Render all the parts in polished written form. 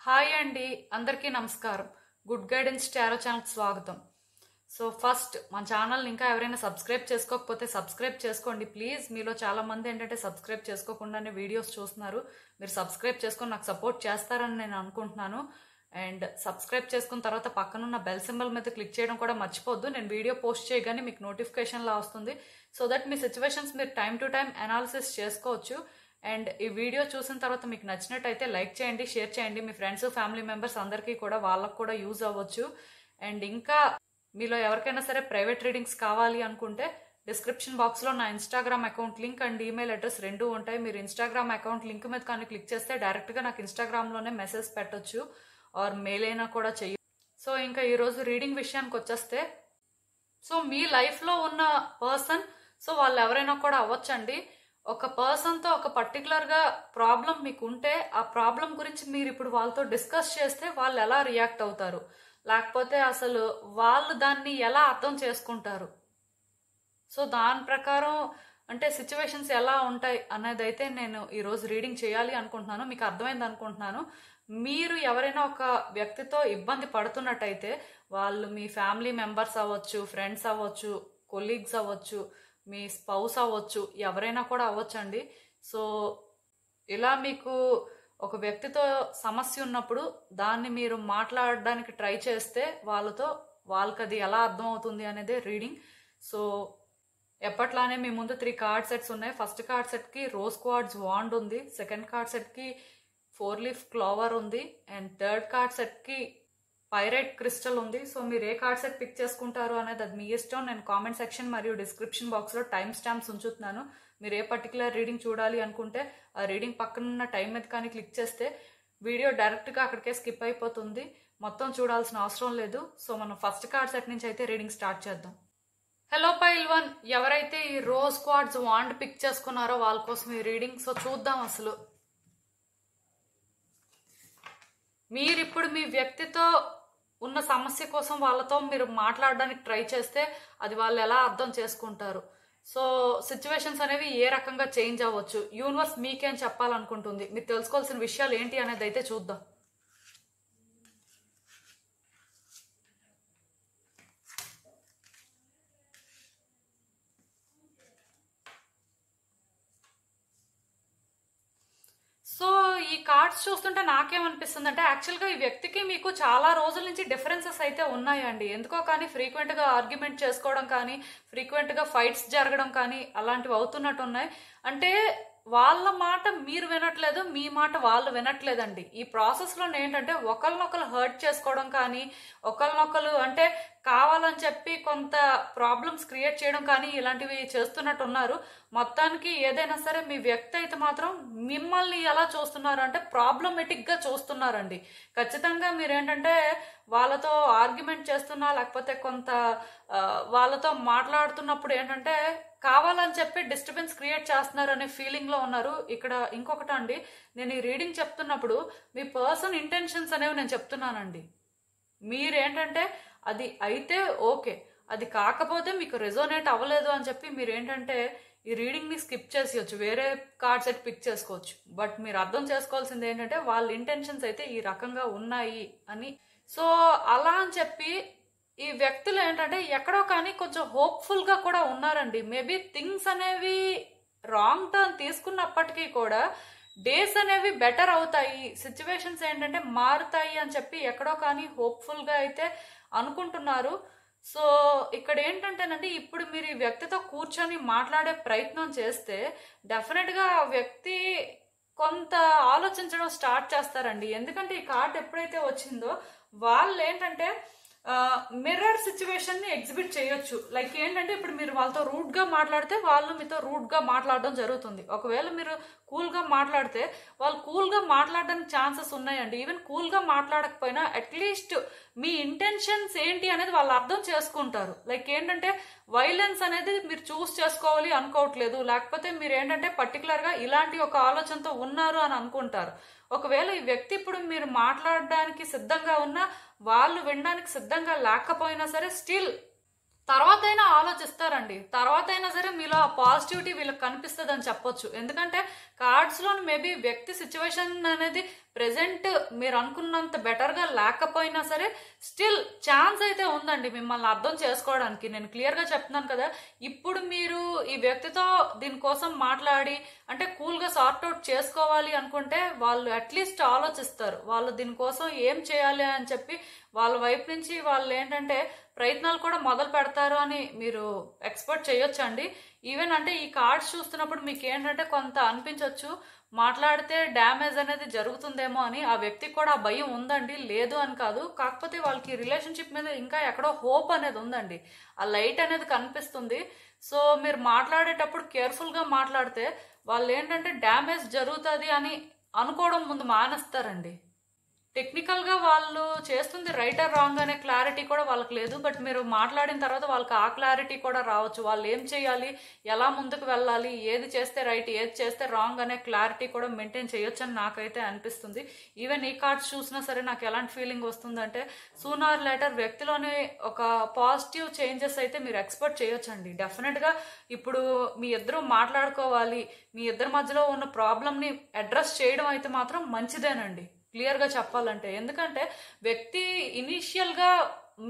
Hi అండి, అందరికీ నమస్కారం. గుడ్ గైడెన్స్ టారో ఛానల్కి స్వాగతం. సో ఫస్ట్ మన ఛానల్ని ఇంకా ఎవరైనా సబ్స్క్రైబ్ చేసుకోకపోతే సబ్స్క్రైబ్ చేసుకోండి ప్లీజ్. మీలో చాలా మంది ఏంటంటే సబ్స్క్రైబ్ చేసుకోకుండానే వీడియోస్ చూస్తున్నారు. మీరు సబ్స్క్రైబ్ చేసుకొని నాకు సపోర్ట్ చేస్తారని నేను అనుకుంటున్నాను. అండ్ సబ్స్క్రైబ్ చేసుకున్న తర్వాత పక్కనున్న బెల్ సింబల్ మీద క్లిక్ చేయడం కూడా మర్చిపోద్దు. నేను వీడియో పోస్ట్ చేయగానే మీకు నోటిఫికేషన్లా వస్తుంది. సో దట్ మీ సిచ్యువేషన్స్ మీరు టైం టు టైం అనాలిసిస్ చేసుకోవచ్చు. అండ్ ఈ వీడియో చూసిన తర్వాత మీకు నచ్చినట్టయితే లైక్ చేయండి, షేర్ చేయండి. మీ ఫ్రెండ్స్ ఫ్యామిలీ మెంబర్స్ అందరికీ కూడా వాళ్ళకు కూడా యూజ్ అవ్వచ్చు. అండ్ ఇంకా మీలో ఎవరికైనా సరే ప్రైవేట్ రీడింగ్స్ కావాలి అనుకుంటే డిస్క్రిప్షన్ బాక్స్లో నా Instagram account link and email address రెండూ ఉంటాయి. మీరు ఇన్స్టాగ్రామ్ అకౌంట్ లింక్ మీద కానీ క్లిక్ చేస్తే డైరెక్ట్గా నాకు ఇన్స్టాగ్రామ్లోనే మెసేజ్ పెట్టొచ్చు ఆర్ మెయిల్ అయినా కూడా చెయ్యొచ్చు. సో ఇంకా ఈరోజు రీడింగ్ విషయానికి వచ్చేస్తే, సో మీ లైఫ్లో ఉన్న పర్సన్, సో వాళ్ళు ఎవరైనా కూడా అవ్వచ్చండి. ఒక పర్సన్తో ఒక పర్టికులర్గా ప్రాబ్లం మీకు ఉంటే ఆ ప్రాబ్లం గురించి మీరు ఇప్పుడు వాళ్ళతో డిస్కస్ చేస్తే వాళ్ళు ఎలా రియాక్ట్ అవుతారు, లేకపోతే అసలు వాళ్ళు దాన్ని ఎలా అర్థం చేసుకుంటారు, సో దాని ప్రకారం అంటే సిచ్యువేషన్స్ ఎలా ఉంటాయి అనేది అయితే నేను ఈరోజు రీడింగ్ చేయాలి అనుకుంటున్నాను. మీకు అర్థమైంది అనుకుంటున్నాను. మీరు ఎవరైనా ఒక వ్యక్తితో ఇబ్బంది పడుతున్నట్టయితే వాళ్ళు మీ ఫ్యామిలీ మెంబర్స్ అవ్వచ్చు, ఫ్రెండ్స్ అవ్వచ్చు, కొలీగ్స్ అవ్వచ్చు, మీ స్పౌస్ అవ్వచ్చు, ఎవరైనా కూడా అవ్వచ్చండి. సో ఇలా మీకు ఒక వ్యక్తితో సమస్య ఉన్నప్పుడు దాన్ని మీరు మాట్లాడడానికి ట్రై చేస్తే వాళ్ళకి అది ఎలా అర్థం అవుతుంది అనేది రీడింగ్. సో ఎప్పట్లానే మీ ముందు 3 కార్డ్ సెట్స్ ఉన్నాయి. ఫస్ట్ కార్డ్ సెట్కి రోజ్ క్వార్ట్జ్ వాండ్ ఉంది, సెకండ్ కార్డ్ సెట్కి 4 లీఫ్ క్లోవర్ ఉంది, అండ్ థర్డ్ కార్డ్ సెట్కి పైరైట్ క్రిస్టల్ ఉంది. సో మీరు ఏ కార్డ్ సెట్ పిక్ చేసుకుంటారు అనేది అది మీ ఇష్టం. నేను కామెంట్ సెక్షన్ మరియు డిస్క్రిప్షన్ బాక్స్లో టైం స్టాంప్స్ ఉంచుతున్నాను. మీరు ఏ పర్టికులర్ రీడింగ్ చూడాలి అనుకుంటే ఆ రీడింగ్ పక్కనున్న టైం మీద కానీ క్లిక్ చేస్తే వీడియో డైరెక్ట్గా అక్కడికే స్కిప్ అయిపోతుంది, మొత్తం చూడాల్సిన అవసరం లేదు. సో మనం ఫస్ట్ కార్డ్ సెట్ నుంచి అయితే రీడింగ్ స్టార్ట్ చేద్దాం. హలో పైల్ 1, ఎవరైతే ఈ రోజ్ క్వార్ట్జ్ వాండ్ పిక్ చేసుకున్నారో వాళ్ళ కోసం ఈ రీడింగ్. సో చూద్దాం అసలు మీరిప్పుడు మీ వ్యక్తితో ఉన్న సమస్య కోసం వాళ్ళతో మీరు మాట్లాడడానికి ట్రై చేస్తే అది వాళ్ళు ఎలా అర్థం చేసుకుంటారు. సో సిచ్యువేషన్స్ అనేవి ఏ రకంగా చేంజ్ అవ్వచ్చు, యూనివర్స్ మీకేం చెప్పాలనుకుంటుంది, మీరు తెలుసుకోవాల్సిన విషయాలు ఏంటి అనేది అయితే చూద్దాం. సో ఈ కార్డ్స్ చూస్తుంటే నాకేమనిపిస్తుంది అంటే, యాక్చువల్గా ఈ వ్యక్తికి మీకు చాలా రోజుల నుంచి డిఫరెన్సెస్ అయితే ఉన్నాయండి. ఎందుకో కానీ ఫ్రీక్వెంట్గా ఆర్గ్యుమెంట్ చేసుకోవడం కానీ, ఫ్రీక్వెంట్గా ఫైట్స్ జరగడం కానీ అలాంటివి అవుతున్నట్టు ఉన్నాయి. అంటే వాళ్ళ మాట మీరు వినట్లేదు, మీ మాట వాళ్ళు వినట్లేదండి. ఈ ప్రాసెస్లో ఏంటంటే ఒకరినొకరు హర్ట్ చేసుకోవడం కానీ, ఒకరినొకరు అంటే కావాలని చెప్పి కొంత ప్రాబ్లమ్స్ క్రియేట్ చేయడం కానీ ఇలాంటివి చేస్తున్నట్టు ఉన్నారు. మొత్తానికి ఏదైనా సరే మీ వ్యక్తి అయితే మాత్రం మిమ్మల్ని ఎలా చూస్తున్నారు అంటే ప్రాబ్లమెటిక్గా చూస్తున్నారండి. ఖచ్చితంగా మీరేంటంటే వాళ్ళతో ఆర్గ్యుమెంట్ చేస్తున్నా లేకపోతే కొంత వాళ్ళతో మాట్లాడుతున్నప్పుడు ఏంటంటే కావాలని చెప్పి డిస్టర్బెన్స్ క్రియేట్ చేస్తున్నారు అనే ఫీలింగ్లో ఉన్నారు. ఇక్కడ ఇంకొకటి అండి, నేను ఈ రీడింగ్ చెప్తున్నప్పుడు మీ పర్సన్ ఇంటెన్షన్స్ అనేవి నేను చెప్తున్నానండి. మీరేంటంటే అది అయితే ఓకే, అది కాకపోతే మీకు రెజోనేట్ అవ్వలేదు అని చెప్పి మీరేంటంటే ఈ రీడింగ్ని స్కిప్ చేసేయచ్చు, వేరే కార్డ్ సెట్ పిక్ చేసుకోవచ్చు. బట్ మీరు అర్థం చేసుకోవాల్సింది ఏంటంటే వాళ్ళ ఇంటెన్షన్స్ అయితే ఈ రకంగా ఉన్నాయి అని. సో అలా అని చెప్పి ఈ వ్యక్తులు ఏంటంటే ఎక్కడో కానీ కొంచెం హోప్ఫుల్గా కూడా ఉన్నారండి. మేబీ థింగ్స్ అనేవి రాంగ్ టర్న్ తీసుకున్నప్పటికీ కూడా డేస్ అనేవి బెటర్ అవుతాయి, సిచ్యువేషన్స్ ఏంటంటే మారుతాయి అని చెప్పి ఎక్కడో కానీ హోప్ఫుల్గా అయితే అనుకుంటున్నారు. సో ఇక్కడ ఏంటంటేనండి, ఇప్పుడు మీరు ఈ వ్యక్తితో కూర్చొని మాట్లాడే ప్రయత్నం చేస్తే డెఫినెట్గా ఆ వ్యక్తి కొంత ఆలోచించడం స్టార్ట్ చేస్తారండి. ఎందుకంటే ఈ కార్డ్ ఎప్పుడైతే వచ్చిందో వాళ్ళు ఏంటంటే మిర్రర్ సిచ్యువేషన్ని ఎగ్జిబిట్ చేయొచ్చు. లైక్ ఏంటంటే ఇప్పుడు మీరు వాళ్ళతో రూడ్గా మాట్లాడితే వాళ్ళు మీతో రూడ్గా మాట్లాడడం జరుగుతుంది. ఒకవేళ మీరు కూల్గా మాట్లాడితే వాళ్ళు కూల్గా మాట్లాడడానికి ఛాన్సెస్ ఉన్నాయండి. ఈవెన్ కూల్గా మాట్లాడకపోయినా అట్లీస్ట్ మీ ఇంటెన్షన్స్ ఏంటి అనేది వాళ్ళు అర్థం చేసుకుంటారు. లైక్ ఏంటంటే వైలెన్స్ అనేది మీరు చూస్ చేసుకోవాలి అనుకోవట్లేదు, లేకపోతే మీరు ఏంటంటే పర్టికులర్గా ఇలాంటి ఒక ఆలోచనతో ఉన్నారు అని అనుకుంటారు. ఒకవేళ ఈ వ్యక్తి ఇప్పుడు మీరు మాట్లాడడానికి సిద్ధంగా ఉన్నా వాళ్ళు వినడానికి సిద్ధంగా లేకపోయినా సరే స్టిల్ తర్వాత అయినా ఆలోచిస్తారండి. తర్వాత అయినా సరే మీలో ఆ పాజిటివిటీ వీళ్ళకి కనిపిస్తుంది అని చెప్పొచ్చు. ఎందుకంటే కార్డ్స్లో మేబీ వ్యక్తి సిచ్యువేషన్ అనేది ప్రెసెంట్ మీరు అనుకున్నంత బెటర్గా లేకపోయినా సరే స్టిల్ ఛాన్స్ అయితే ఉందండి మిమ్మల్ని అర్థం చేసుకోవడానికి. నేను క్లియర్గా చెప్తున్నాను కదా. ఇప్పుడు మీరు ఈ వ్యక్తితో దీనికోసం మాట్లాడి అంటే కూల్గా సార్ట్అవుట్ చేసుకోవాలి అనుకుంటే వాళ్ళు అట్లీస్ట్ ఆలోచిస్తారు. వాళ్ళు దీనికోసం ఏం చేయాలి అని చెప్పి వాళ్ళ వైపు నుంచి వాళ్ళు ఏంటంటే ప్రయత్నాలు కూడా మొదలు పెడతారు అని మీరు ఎక్స్పెక్ట్ చేయొచ్చండి. ఈవెన్ అంటే ఈ కార్డ్స్ చూస్తున్నప్పుడు మీకు ఏంటంటే కొంత అనిపించవచ్చు మాట్లాడితే డ్యామేజ్ అనేది జరుగుతుందేమో అని. ఆ వ్యక్తికి కూడా ఆ భయం ఉందండి, లేదు అని కాదు. కాకపోతే వాళ్ళకి రిలేషన్షిప్ మీద ఇంకా ఎక్కడో హోప్ అనేది ఉందండి, ఆ లైట్ అనేది కనిపిస్తుంది. సో మీరు మాట్లాడేటప్పుడు కేర్ఫుల్గా మాట్లాడితే వాళ్ళు ఏంటంటే డ్యామేజ్ జరుగుతుంది అని అనుకోవడం ముందు మానేస్తారండి. టెక్నికల్గా వాళ్ళు చేస్తుంది రైట్ ఆర్ రాంగ్ అనే క్లారిటీ కూడా వాళ్ళకి లేదు. బట్ మీరు మాట్లాడిన తర్వాత వాళ్ళకి ఆ క్లారిటీ కూడా రావచ్చు. వాళ్ళు ఏం చేయాలి, ఎలా ముందుకు వెళ్ళాలి, ఏది చేస్తే రైట్, ఏది చేస్తే రాంగ్ అనే క్లారిటీ కూడా మెయింటైన్ చేయొచ్చు అని నాకైతే అనిపిస్తుంది. ఈవెన్ ఈ కార్డ్స్ చూసినా సరే నాకు ఎలాంటి ఫీలింగ్ వస్తుందంటే సూన్ ఆర్ లేటర్ వ్యక్తిలోని ఒక పాజిటివ్ చేంజెస్ అయితే మీరు ఎక్స్పెక్ట్ చేయొచ్చండి. డెఫినెట్గా ఇప్పుడు మీ ఇద్దరు మాట్లాడుకోవాలి, మీ ఇద్దరి మధ్యలో ఉన్న ప్రాబ్లమ్ని అడ్రస్ చేయడం అయితే మాత్రం మంచిదేనండి క్లియర్గా చెప్పాలంటే. ఎందుకంటే వ్యక్తి ఇనీషియల్గా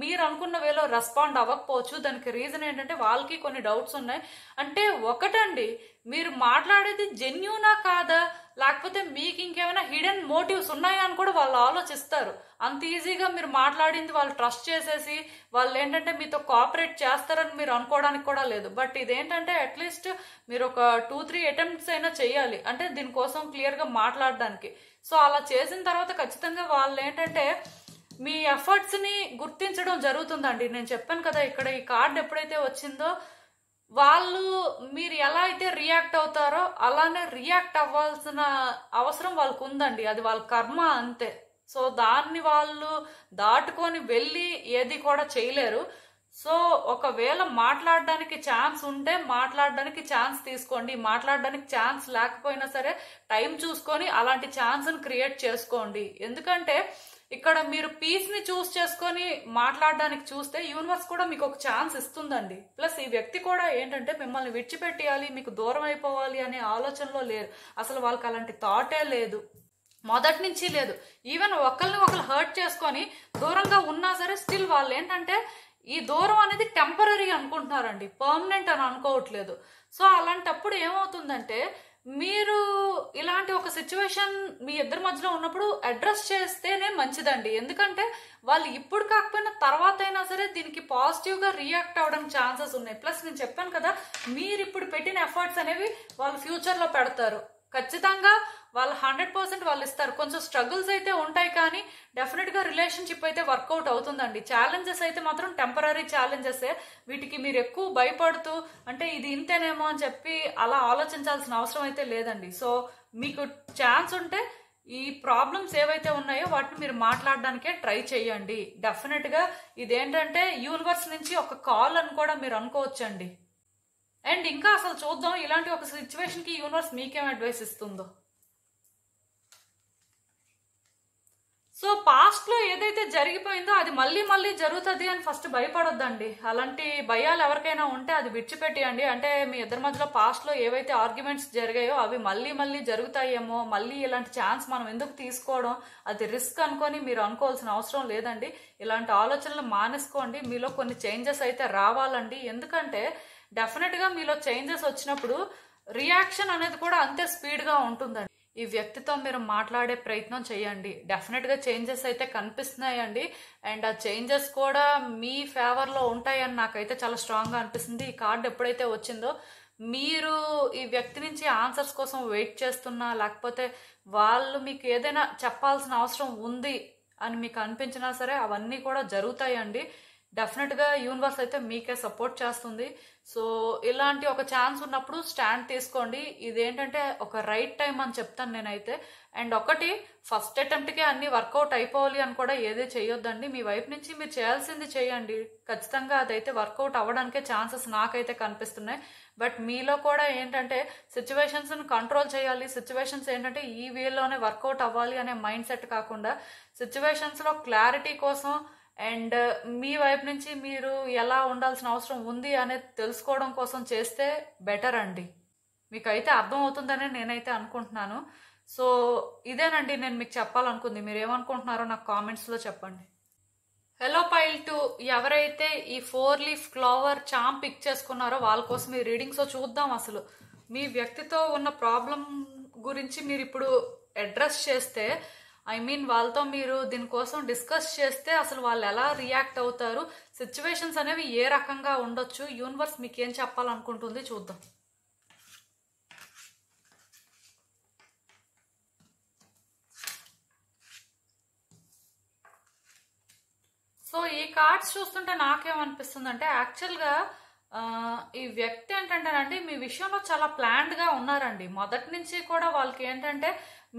మీరు అనుకున్న వేలో రెస్పాండ్ అవ్వకపోవచ్చు. దానికి రీజన్ ఏంటంటే వాళ్ళకి కొన్ని డౌట్స్ ఉన్నాయి. అంటే ఒకటండి, మీరు మాట్లాడేది జెన్యూనా కాదా, లేకపోతే మీకు ఇంకేమైనా హిడెన్ మోటివ్స్ ఉన్నాయా అని కూడా వాళ్ళు ఆలోచిస్తారు. అంత ఈజీగా మీరు మాట్లాడింది వాళ్ళు ట్రస్ట్ చేసేసి వాళ్ళు ఏంటంటే మీతో కోఆపరేట్ చేస్తారని మీరు అనుకోవడానికి కూడా లేదు. బట్ ఇదేంటంటే అట్లీస్ట్ మీరు ఒక 2-3 అటెంప్ట్స్ అయినా చేయాలి అంటే దీనికోసం క్లియర్గా మాట్లాడడానికి. సో అలా చేసిన తర్వాత ఖచ్చితంగా వాళ్ళు ఏంటంటే మీ ఎఫర్ట్స్ని గుర్తించడం జరుగుతుందండి. నేను చెప్పాను కదా, ఇక్కడ ఈ కార్డ్ ఎప్పుడైతే వచ్చిందో వాళ్ళు మీరు ఎలా అయితే రియాక్ట్ అవుతారో అలానే రియాక్ట్ అవ్వాల్సిన అవసరం వాళ్ళకు ఉందండి. అది వాళ్ళ కర్మ అంతే. సో దాన్ని వాళ్ళు దాటుకొని వెళ్ళి ఏది కూడా చేయలేరు. సో ఒకవేళ మాట్లాడడానికి ఛాన్స్ ఉంటే మాట్లాడడానికి ఛాన్స్ తీసుకోండి. మాట్లాడడానికి ఛాన్స్ లేకపోయినా సరే టైం చూసుకొని అలాంటి ఛాన్స్ని క్రియేట్ చేసుకోండి. ఎందుకంటే ఇక్కడ మీరు పీస్ని చూస్ చేసుకొని మాట్లాడడానికి చూస్తే యూనివర్స్ కూడా మీకు ఒక ఛాన్స్ ఇస్తుందండి. ప్లస్ ఈ వ్యక్తి కూడా ఏంటంటే మిమ్మల్ని విడిచిపెట్టేయాలి, మీకు దూరం అయిపోవాలి అనే ఆలోచనలో లేరు. అసలు వాళ్ళకి అలాంటి థాటే లేదు, మొదటి నుంచి లేదు. ఈవెన్ ఒకరిని ఒకరు హర్ట్ చేసుకొని దూరంగా ఉన్నా సరే స్టిల్ వాళ్ళు ఏంటంటే ఈ దూరం అనేది టెంపరీ అనుకుంటున్నారండి, పర్మనెంట్ అని అనుకోవట్లేదు. సో అలాంటప్పుడు ఏమవుతుందంటే మీరు ఇలాంటి ఒక సిచ్యువేషన్ మీ ఇద్దరి మధ్యలో ఉన్నప్పుడు అడ్రస్ చేస్తేనే మంచిదండి. ఎందుకంటే వాళ్ళు ఇప్పుడు కాకపోయినా తర్వాత అయినా సరే దీనికి పాజిటివ్గా రియాక్ట్ అవ్వడానికి ఛాన్సెస్ ఉన్నాయి. ప్లస్ నేను చెప్పాను కదా, మీరు ఇప్పుడు పెట్టిన ఎఫర్ట్స్ అనేవి వాళ్ళు ఫ్యూచర్లో పెడతారు. ఖచ్చితంగా వాళ్ళు 100% వాళ్ళు ఇస్తారు. కొంచెం స్ట్రగుల్స్ అయితే ఉంటాయి కానీ డెఫినెట్గా రిలేషన్షిప్ అయితే వర్కౌట్ అవుతుందండి. ఛాలెంజెస్ అయితే మాత్రం టెంపరీ ఛాలెంజెసే. వీటికి మీరు ఎక్కువ భయపడుతూ అంటే ఇది ఇంతేనేమో అని చెప్పి అలా ఆలోచించాల్సిన అవసరం అయితే లేదండి. సో మీకు ఛాన్స్ ఉంటే ఈ ప్రాబ్లమ్స్ ఏవైతే ఉన్నాయో వాటిని మీరు మాట్లాడడానికే ట్రై చేయండి. డెఫినెట్గా ఇదేంటంటే యూనివర్స్ నుంచి ఒక కాల్ అని కూడా మీరు అనుకోవచ్చండి. అండ్ ఇంకా అసలు చూద్దాం ఇలాంటి ఒక సిచ్యువేషన్కి యూనివర్స్ మీకేం అడ్వైస్ ఇస్తుందో. సో పాస్ట్లో ఏదైతే జరిగిపోయిందో అది మళ్ళీ మళ్ళీ జరుగుతుంది అని ఫస్ట్ భయపడొద్దండి. అలాంటి భయాలు ఎవరికైనా ఉంటే అది విడిచిపెట్టేయండి. అంటే మీ ఇద్దరి మధ్యలో పాస్ట్లో ఏవైతే ఆర్గ్యుమెంట్స్ జరిగాయో అవి మళ్ళీ మళ్ళీ జరుగుతాయేమో, మళ్ళీ ఇలాంటి ఛాన్స్ మనం ఎందుకు తీసుకోవడం, అది రిస్క్ అనుకొని మీరు అనుకోవాల్సిన అవసరం లేదండి. ఇలాంటి ఆలోచనలు మానేసుకోండి. మీలో కొన్ని చేంజెస్ అయితే రావాలండి. ఎందుకంటే డెఫినెట్గా మీలో చేంజెస్ వచ్చినప్పుడు రియాక్షన్ అనేది కూడా అంతే స్పీడ్గా ఉంటుందండి. ఈ వ్యక్తితో మీరు మాట్లాడే ప్రయత్నం చేయండి. డెఫినెట్గా చేంజెస్ అయితే కనిపిస్తున్నాయండి. అండ్ ఆ చేంజెస్ కూడా మీ ఫేవర్లో ఉంటాయని నాకైతే చాలా స్ట్రాంగ్గా అనిపిస్తుంది. ఈ కార్డు ఎప్పుడైతే వచ్చిందో మీరు ఈ వ్యక్తి నుంచి ఆన్సర్స్ కోసం వెయిట్ చేస్తున్నా, లేకపోతే వాళ్ళు మీకు ఏదైనా చెప్పాల్సిన అవసరం ఉంది అని మీకు అనిపించినా సరే అవన్నీ కూడా జరుగుతాయండి. డెఫినెట్గా యూనివర్స్ అయితే మీకే సపోర్ట్ చేస్తుంది. సో ఇలాంటి ఒక ఛాన్స్ ఉన్నప్పుడు స్టాండ్ తీసుకోండి. ఇదేంటంటే ఒక రైట్ టైం అని చెప్తాను నేనైతే. అండ్ ఒకటి ఫస్ట్ అటెంప్ట్కే అన్ని వర్కౌట్ అయిపోవాలి అని కూడా ఏదే చేయొద్దండి. మీ వైపు నుంచి మీరు చేయాల్సింది చేయండి. ఖచ్చితంగా అదైతే వర్కౌట్ అవ్వడానికే ఛాన్సెస్ నాకైతే కనిపిస్తున్నాయి. బట్ మీలో కూడా ఏంటంటే సిచ్యువేషన్స్ని కంట్రోల్ చేయాలి. సిచ్యువేషన్స్ ఏంటంటే ఈ వేలోనే వర్కౌట్ అవ్వాలి అనే మైండ్ సెట్ కాకుండా సిచ్యువేషన్స్లో క్లారిటీ కోసం అండ్ మీ వైపు నుంచి మీరు ఎలా ఉండాల్సిన అవసరం ఉంది అనేది తెలుసుకోవడం కోసం చేస్తే బెటర్ అండి. మీకైతే అర్థం అవుతుందని నేనైతే అనుకుంటున్నాను. సో ఇదేనండి నేను మీకు చెప్పాలనుకుంది. మీరు ఏమనుకుంటున్నారో నాకు కామెంట్స్లో చెప్పండి. హలో పైల్ 2, ఎవరైతే ఈ 4 లీఫ్ క్లోవర్ చామ్ పిక్ చేసుకున్నారో వాళ్ళ కోసం ఈ రీడింగ్. సో చూద్దాం అసలు మీ వ్యక్తితో ఉన్న ప్రాబ్లం గురించి మీరు ఇప్పుడు అడ్రస్ చేస్తే, వాళ్ళతో మీరు దీనికోసం డిస్కస్ చేస్తే అసలు వాళ్ళు ఎలా రియాక్ట్ అవుతారు, సిచ్యువేషన్స్ అనేవి ఏ రకంగా ఉండొచ్చు, యూనివర్స్ మీకు ఏం చెప్పాలనుకుంటుంది చూద్దాం. సో ఈ కార్డ్స్ చూస్తుంటే నాకేమనిపిస్తుంది అంటే, యాక్చువల్గా ఈ వ్యక్తి ఏంటంటేనండి మీ విషయంలో చాలా ప్లాన్డ్గా ఉన్నారండి. మొదటి నుంచి కూడా వాళ్ళకి ఏంటంటే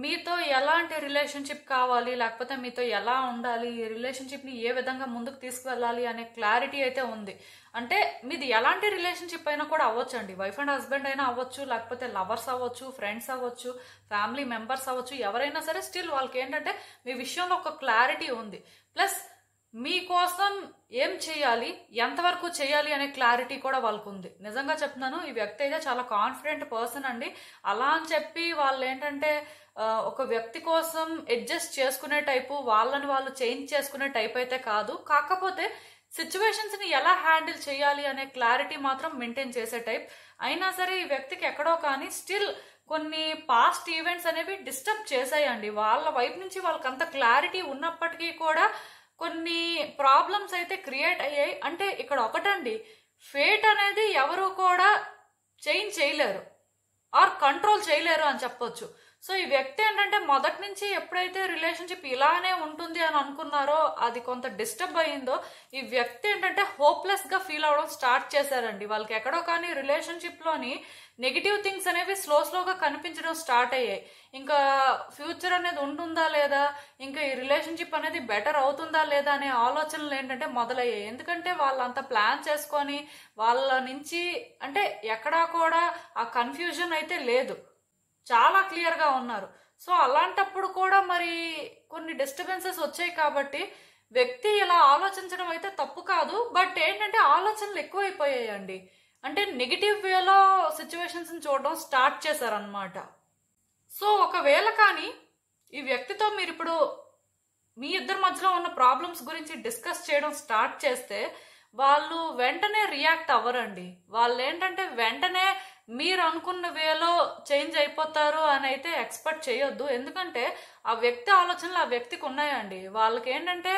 మీతో ఎలాంటి రిలేషన్షిప్ కావాలి, లేకపోతే మీతో ఎలా ఉండాలి, ఈ రిలేషన్షిప్ని ఏ విధంగా ముందుకు తీసుకువెళ్ళాలి అనే క్లారిటీ అయితే ఉంది. అంటే మీది ఎలాంటి రిలేషన్షిప్ అయినా కూడా అవ్వచ్చు అండి. వైఫ్ అండ్ హస్బెండ్ అయినా అవ్వచ్చు, లేకపోతే లవర్స్ అవ్వచ్చు, ఫ్రెండ్స్ అవ్వచ్చు, ఫ్యామిలీ మెంబర్స్ అవ్వచ్చు, ఎవరైనా సరే స్టిల్ వాళ్ళకి ఏంటంటే మీ విషయంలో ఒక క్లారిటీ ఉంది. ప్లస్ మీకోసం ఏం చేయాలి, ఎంతవరకు చేయాలి అనే క్లారిటీ కూడా వాళ్ళకు ఉంది. నిజంగా చెప్తున్నాను, ఈ వ్యక్తి అయితే చాలా కాన్ఫిడెంట్ పర్సన్ అండి. అలా అని చెప్పి వాళ్ళు ఏంటంటే ఒక వ్యక్తి కోసం అడ్జస్ట్ చేసుకునే టైపు, వాళ్ళని వాళ్ళు చేంజ్ చేసుకునే టైప్ అయితే కాదు. కాకపోతే సిచ్యువేషన్స్ని ఎలా హ్యాండిల్ చేయాలి అనే క్లారిటీ మాత్రం మెయింటైన్ చేసే టైప్. అయినా సరే ఈ వ్యక్తికి ఎక్కడో కానీ స్టిల్ కొన్ని పాస్ట్ ఈవెంట్స్ అనేవి డిస్టర్బ్ చేశాయండి. వాళ్ళ వైపు నుంచి వాళ్ళకి అంత క్లారిటీ ఉన్నప్పటికీ కూడా కొన్ని ప్రాబ్లమ్స్ అయితే క్రియేట్ అయ్యాయి. అంటే ఇక్కడ ఒకటండి, ఫేట్ అనేది ఎవరు కూడా చేంజ్ చేయలేరు ఆర్ కంట్రోల్ చేయలేరు అని చెప్పొచ్చు. సో ఈ వ్యక్తి ఏంటంటే మొదటి నుంచి ఎప్పుడైతే రిలేషన్షిప్ ఇలానే ఉంటుంది అని అనుకున్నారో, అది కొంత డిస్టర్బ్ అయ్యిందో, ఈ వ్యక్తి ఏంటంటే హోప్లెస్గా ఫీల్ అవడం స్టార్ట్ చేశారండి. వాళ్ళకి ఎక్కడో కానీ రిలేషన్షిప్లోని నెగిటివ్ థింగ్స్ అనేవి స్లోగా కనిపించడం స్టార్ట్ అయ్యాయి. ఇంకా ఫ్యూచర్ అనేది ఉంటుందా లేదా, ఇంకా ఈ రిలేషన్షిప్ అనేది బెటర్ అవుతుందా లేదా అనే ఆలోచనలు ఏంటంటే మొదలయ్యాయి. ఎందుకంటే వాళ్ళంతా ప్లాన్ చేసుకొని వాళ్ళ నుంచి అంటే ఎక్కడా కూడా ఆ కన్ఫ్యూజన్ అయితే లేదు, చాలా క్లియర్గా ఉన్నారు. సో అలాంటప్పుడు కూడా మరి కొన్ని డిస్టర్బెన్సెస్ వచ్చాయి కాబట్టి వ్యక్తి ఇలా ఆలోచించడం అయితే తప్పు కాదు. బట్ ఏంటంటే ఆలోచనలు ఎక్కువైపోయాయండి. అంటే నెగిటివ్ వేలో సిచ్యువేషన్స్ని చూడడం స్టార్ట్ చేశారనమాట. సో ఒకవేళ కానీ ఈ వ్యక్తితో మీరు ఇప్పుడు మీ ఇద్దరి మధ్యలో ఉన్న ప్రాబ్లమ్స్ గురించి డిస్కస్ చేయడం స్టార్ట్ చేస్తే వాళ్ళు వెంటనే రియాక్ట్ అవ్వరండి. వాళ్ళు ఏంటంటే వెంటనే మీరు అనుకున్న వేలో చేంజ్ అయిపోతారు అని అయితే ఎక్స్పెక్ట్ చేయొద్దు. ఎందుకంటే ఆ వ్యక్తి ఆలోచనలు ఆ వ్యక్తికి ఉన్నాయండి. వాళ్ళకి ఏంటంటే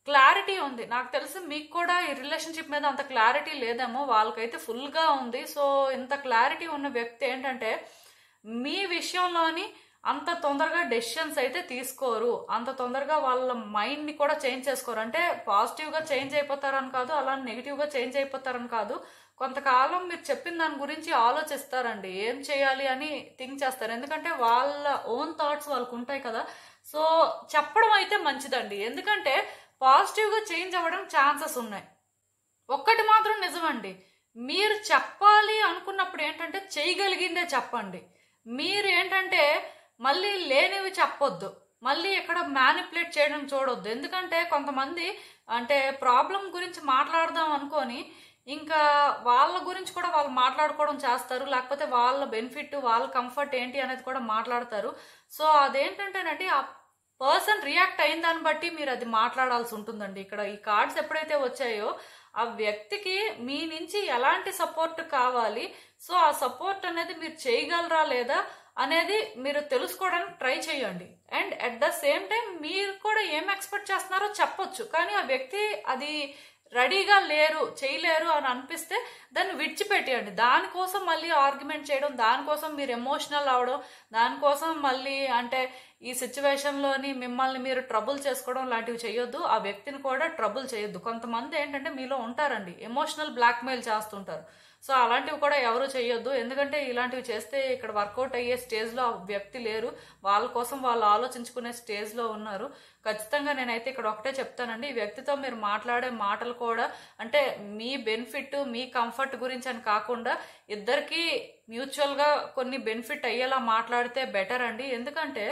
క్లారిటీ ఉంది. నాకు తెలిసి మీకు కూడా ఈ రిలేషన్షిప్ మీద అంత క్లారిటీ లేదేమో, వాళ్ళకైతే ఫుల్గా ఉంది. సో ఇంత క్లారిటీ ఉన్న వ్యక్తి ఏంటంటే మీ విషయంలోని అంత తొందరగా డెసిషన్స్ అయితే తీసుకోరు, అంత తొందరగా వాళ్ళ మైండ్ని కూడా చేంజ్ చేసుకోరు. అంటే పాజిటివ్గా చేంజ్ అయిపోతారని కాదు, అలా నెగిటివ్గా చేంజ్ అయిపోతారని కాదు. కొంతకాలం మీరు చెప్పిన దాని గురించి ఆలోచిస్తారండి, ఏం చేయాలి అని థింక్ చేస్తారు. ఎందుకంటే వాళ్ళ ఓన్ థాట్స్ వాళ్ళకు ఉంటాయి కదా. సో చెప్పడం అయితే మంచిదండి, ఎందుకంటే పాజిటివ్గా చేంజ్ అవ్వడం ఛాన్సెస్ ఉన్నాయి. ఒక్కటి మాత్రం నిజమండి, మీరు చెప్పాలి అనుకున్నప్పుడు ఏంటంటే చేయగలిగిందే చెప్పండి. మీరు ఏంటంటే మళ్ళీ లేనివి చెప్పొద్దు, మళ్ళీ ఇక్కడ మ్యానిపులేట్ చేయడం చూడొద్దు. ఎందుకంటే కొంతమంది అంటే ప్రాబ్లం గురించి మాట్లాడదాం అనుకొని ఇంకా వాళ్ళ గురించి కూడా వాళ్ళు మాట్లాడుకోవడం చేస్తారు, లేకపోతే వాళ్ళ బెనిఫిట్ వాళ్ళ కంఫర్ట్ ఏంటి అనేది కూడా మాట్లాడతారు. సో అదేంటంటేనండి ఆ పర్సన్ రియాక్ట్ అయిన దాన్ని బట్టి మీరు అది మాట్లాడాల్సి ఉంటుందండి. ఇక్కడ ఈ కార్డ్స్ ఎప్పుడైతే వచ్చాయో ఆ వ్యక్తికి మీ నుంచి ఎలాంటి సపోర్ట్ కావాలి, సో ఆ సపోర్ట్ అనేది మీరు చేయగలరా లేదా అనేది మీరు తెలుసుకోవడానికి ట్రై చేయండి. And at the same time మీరు కూడా ఏం ఎక్స్పెక్ట్ చేస్తున్నారో చెప్పొచ్చు. కానీ ఆ వ్యక్తి అది రెడీగా లేరు, చేయలేరు అని అనిపిస్తే దాన్ని విడిచిపెట్టేయండి. దానికోసం మళ్ళీ ఆర్గ్యుమెంట్ చేయడం, దానికోసం మీరు ఎమోషనల్ అవడం, దానికోసం మళ్ళీ అంటే ఈ సిచ్యువేషన్లోని మిమ్మల్ని మీరు ట్రబుల్ చేసుకోవడం లాంటివి చేయొద్దు. ఆ వ్యక్తిని కూడా ట్రబుల్ చేయొద్దు. కొంతమంది ఏంటంటే మీలో ఉంటారండి, ఎమోషనల్ బ్లాక్మెయిల్ చేస్తుంటారు. సో అలాంటివి కూడా ఎవరు చేయొద్దు. ఎందుకంటే ఇలాంటివి చేస్తే ఇక్కడ వర్కౌట్ అయ్యే స్టేజ్లో ఆ వ్యక్తి లేరు, వాళ్ళ కోసం వాళ్ళు ఆలోచించుకునే స్టేజ్లో ఉన్నారు. ఖచ్చితంగా నేనైతే ఇక్కడ ఒకటే చెప్తానండి, ఈ వ్యక్తితో మీరు మాట్లాడే మాటలు కూడా అంటే మీ బెనిఫిట్ మీ కంఫర్ట్ గురించి అని కాకుండా ఇద్దరికి మ్యూచువల్గా కొన్ని బెనిఫిట్ అయ్యేలా మాట్లాడితే బెటర్ అండి. ఎందుకంటే